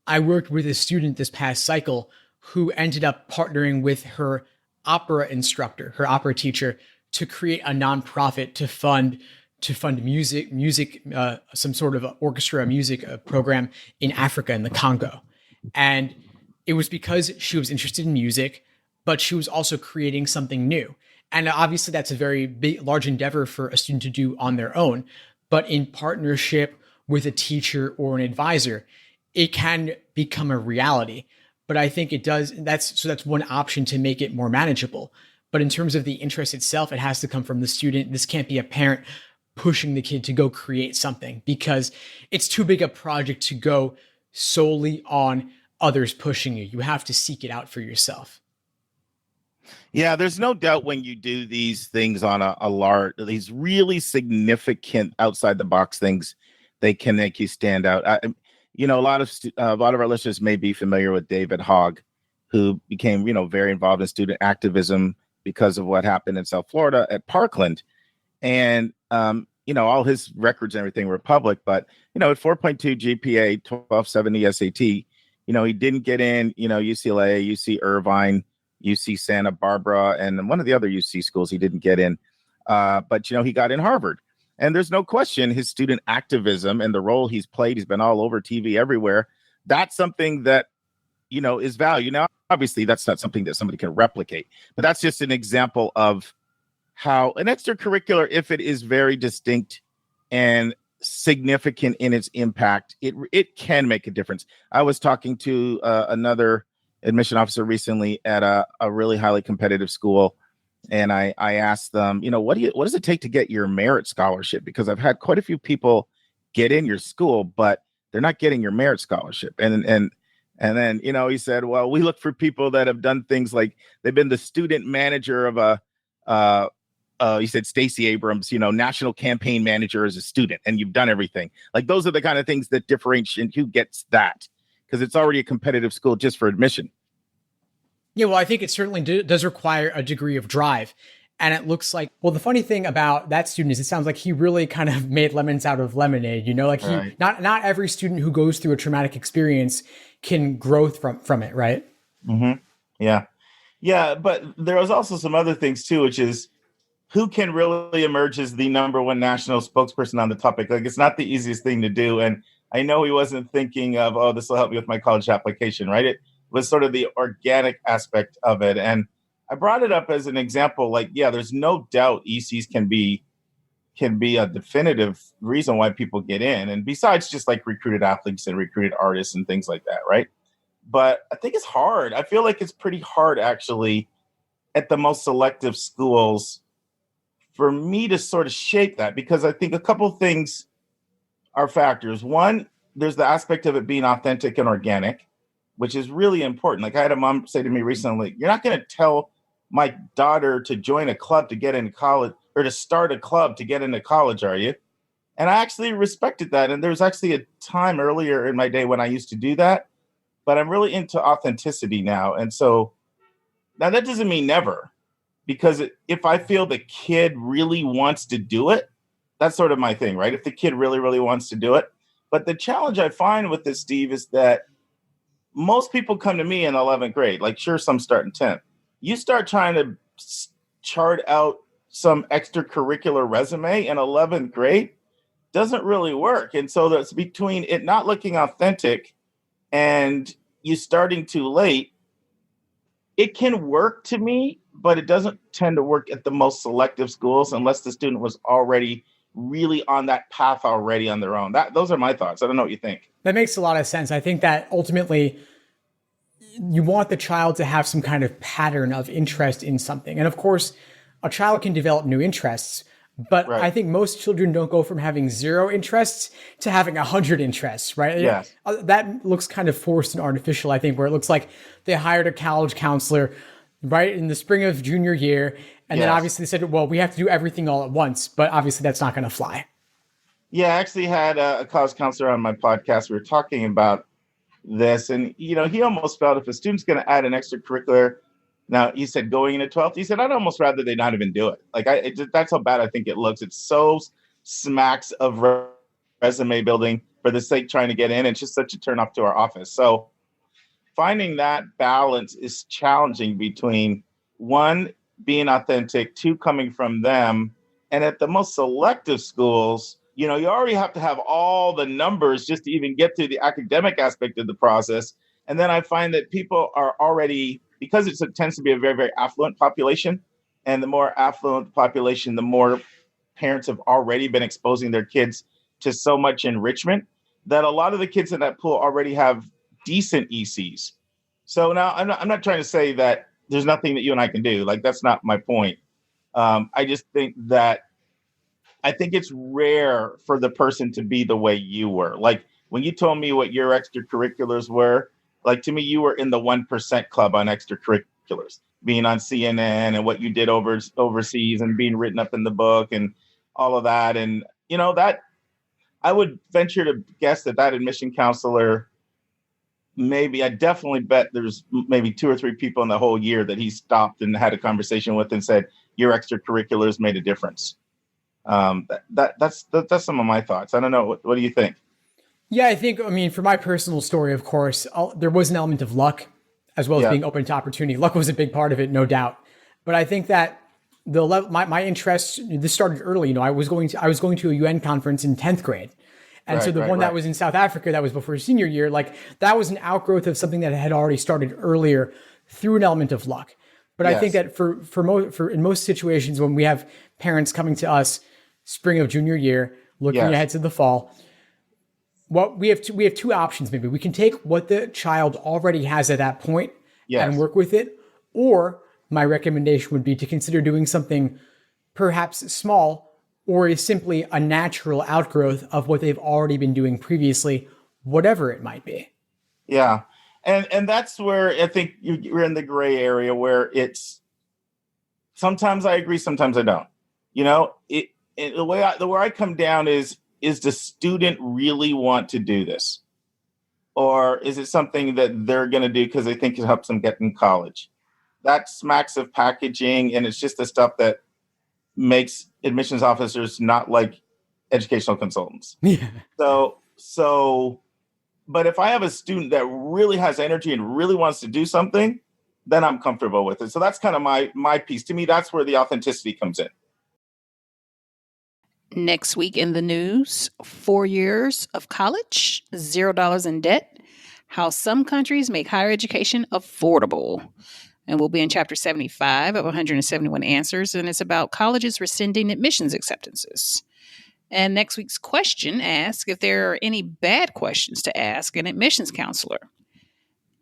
I worked with a student this past cycle who ended up partnering with her opera instructor, her opera teacher, to create a nonprofit to fund music, some sort of orchestra music program in Africa, in the Congo. And it was because she was interested in music, but she was also creating something new. And obviously that's a very big, large endeavor for a student to do on their own. But in partnership with a teacher or an advisor, it can become a reality. But I think it does. That's one option to make it more manageable. But in terms of the interest itself, it has to come from the student. This can't be a parent pushing the kid to go create something, because it's too big a project to go solely on others pushing you. You have to seek it out for yourself. Yeah, there's no doubt when you do these things on a large, these really significant outside the box things, they can make you stand out. A lot of our listeners may be familiar with David Hogg, who became, very involved in student activism because of what happened in South Florida at Parkland. And, all his records and everything were public, but, at 4.2 GPA, 1270 SAT, he didn't get in, UCLA, UC Irvine, UC Santa Barbara, and one of the other UC schools he didn't get in. But, he got in Harvard. And there's no question his student activism and the role he's played, he's been all over TV everywhere. That's something that, is value. Now, obviously, that's not something that somebody can replicate, but that's just an example of how an extracurricular, if it is very distinct and significant in its impact, it can make a difference. I was talking to another admission officer recently at a really highly competitive school, and I asked them, what does it take to get your merit scholarship? Because I've had quite a few people get in your school, but they're not getting your merit scholarship. And then he said, well, we look for people that have done things like they've been the student manager of he said Stacey Abrams, national campaign manager as a student, and you've done everything. Like those are the kind of things that differentiate who gets that, because it's already a competitive school just for admission. Yeah, well, I think it certainly does require a degree of drive. And it looks like, well, the funny thing about that student is it sounds like he really kind of made lemons out of lemonade, Right. Not every student who goes through a traumatic experience can grow from it, right? Mm-hmm. Yeah. Yeah, but there was also some other things too, which is who can really emerge as the number one national spokesperson on the topic. Like, it's not the easiest thing to do. And I know he wasn't thinking of, oh, this will help me with my college application, right? It was sort of the organic aspect of it. And I brought it up as an example, like, yeah, there's no doubt ECs can be a definitive reason why people get in. And besides just like recruited athletes and recruited artists and things like that, right? But I think it's hard. I feel like it's pretty hard actually at the most selective schools for me to sort of shape that, because I think a couple of things are factors. One, there's the aspect of it being authentic and organic, which is really important. Like I had a mom say to me recently, you're not going to tell my daughter to join a club to get into college, or to start a club to get into college, are you? And I actually respected that. And there was actually a time earlier in my day when I used to do that, but I'm really into authenticity now. And so now that doesn't mean never, because if I feel the kid really wants to do it, that's sort of my thing, right? If the kid really, really wants to do it. But the challenge I find with this, Steve, is that most people come to me in 11th grade. Like, sure, some start in 10th. You start trying to chart out some extracurricular resume in 11th grade, doesn't really work. And so that's between it not looking authentic and you starting too late. It can work to me, but it doesn't tend to work at the most selective schools unless the student was already really on that path already on their own. Those are my thoughts. I don't know what you think. That makes a lot of sense. I think that ultimately you want the child to have some kind of pattern of interest in something. And of course, a child can develop new interests, but right. I think most children don't go from having 0 interests to having 100 interests, right? Yes. That looks kind of forced and artificial, I think, where it looks like they hired a college counselor right in the spring of junior year. And then obviously they said, well, we have to do everything all at once, but obviously that's not going to fly. Yeah, I actually had a college counselor on my podcast. We were talking about this, and he almost felt if a student's going to add an extracurricular, now he said going into 12th, he said, I'd almost rather they not even do it. Like that's how bad I think it looks. It's so smacks of resume building for the sake trying to get in. It's just such a turn off to our office. So finding that balance is challenging between 1, being authentic, 2, coming from them. And at the most selective schools, you already have to have all the numbers just to even get to the academic aspect of the process. And then I find that people are already, because it tends to be a very, very affluent population, and the more affluent population, the more parents have already been exposing their kids to so much enrichment that a lot of the kids in that pool already have decent ECs. So now I'm not trying to say that there's nothing that you and I can do. Like, that's not my point. I just think that I think it's rare for the person to be the way you were. Like when you told me what your extracurriculars were, like to me, you were in the 1% club on extracurriculars. being on CNN and what you did overseas and being written up in the book and all of that. And, that I would venture to guess that admission counselor, I definitely bet there's maybe 2 or 3 people in the whole year that he stopped and had a conversation with and said, your extracurriculars made a difference. That's some of my thoughts. I don't know. What do you think? Yeah, I think, for my personal story, of course, there was an element of luck as well as being open to opportunity. Luck was a big part of it, no doubt. But I think that my interests, this started early. I was going to a UN conference in 10th grade. And so the one that was in South Africa, that was before senior year, that was an outgrowth of something that had already started earlier through an element of luck. But I think that for in most situations, when we have parents coming to us spring of junior year, looking ahead to the fall, we have two options. Maybe we can take what the child already has at that point and work with it, or my recommendation would be to consider doing something perhaps small, or is simply a natural outgrowth of what they've already been doing previously, whatever it might be. Yeah. And that's where I think you're in the gray area where it's sometimes I agree, sometimes I don't. The way I come down is the student really want to do this? Or is it something that they're going to do because they think it helps them get in college? That smacks of packaging, and it's just the stuff that makes admissions officers not like educational consultants. Yeah. So, but if I have a student that really has energy and really wants to do something, then I'm comfortable with it. So that's kind of my piece. To me, that's where the authenticity comes in. Next week in the news, 4 years of college, $0 in debt, how some countries make higher education affordable. And we'll be in chapter 75 of 171 answers, and it's about colleges rescinding admissions acceptances. And next week's question asks if there are any bad questions to ask an admissions counselor.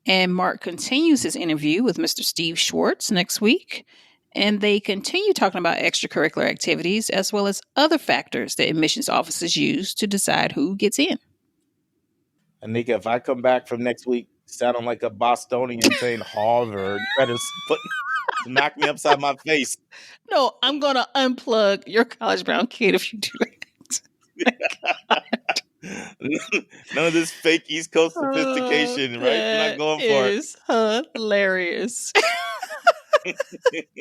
And Mark continues his interview with Mr. Steve Schwartz next week. And they continue talking about extracurricular activities as well as other factors that admissions officers use to decide who gets in. Anika, if I come back from next week sounding like a Bostonian saying Harvard, you better smack me upside my face. No, I'm going to unplug your College Bound Kid if you do it. None of this fake East Coast sophistication, right? You're not going for it. It's hilarious.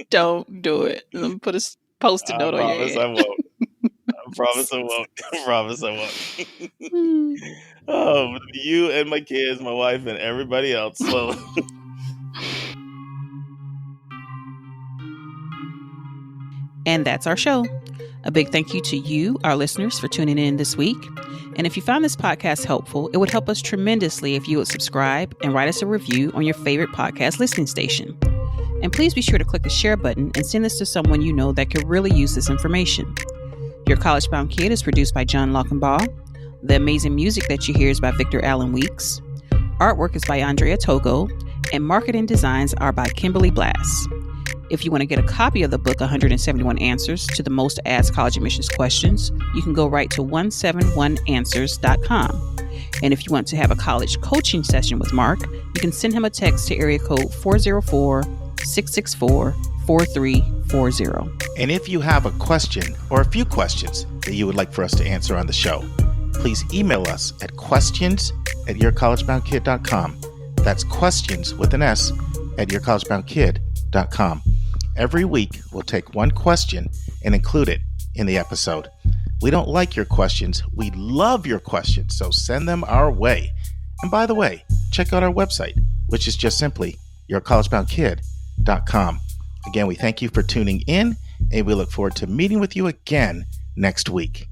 Don't do it. Let me put a post-it note on your head. I promise I won't. Oh, you and my kids, my wife, and everybody else. So. And that's our show. A big thank you to you, our listeners, for tuning in this week. And if you found this podcast helpful, it would help us tremendously if you would subscribe and write us a review on your favorite podcast listening station. And please be sure to click the share button and send this to someone you know that could really use this information. Your College Bound Kid is produced by John Lockenbaugh. The amazing music that you hear is by Victor Allen Weeks. Artwork is by Andrea Togo. And marketing designs are by Kimberly Blass. If you want to get a copy of the book 171 Answers to the Most Asked College Admissions Questions, you can go right to 171answers.com. And if you want to have a college coaching session with Mark, you can send him a text to area code 404-664-4340. And if you have a question or a few questions that you would like for us to answer on the show, please email us at questions@yourcollegeboundkid.com. That's questions with an S at yourcollegeboundkid.com. Every week, we'll take one question and include it in the episode. We don't like your questions. We love your questions, so send them our way. And by the way, check out our website, which is just simply yourcollegeboundkid.com. Again, we thank you for tuning in, and we look forward to meeting with you again next week.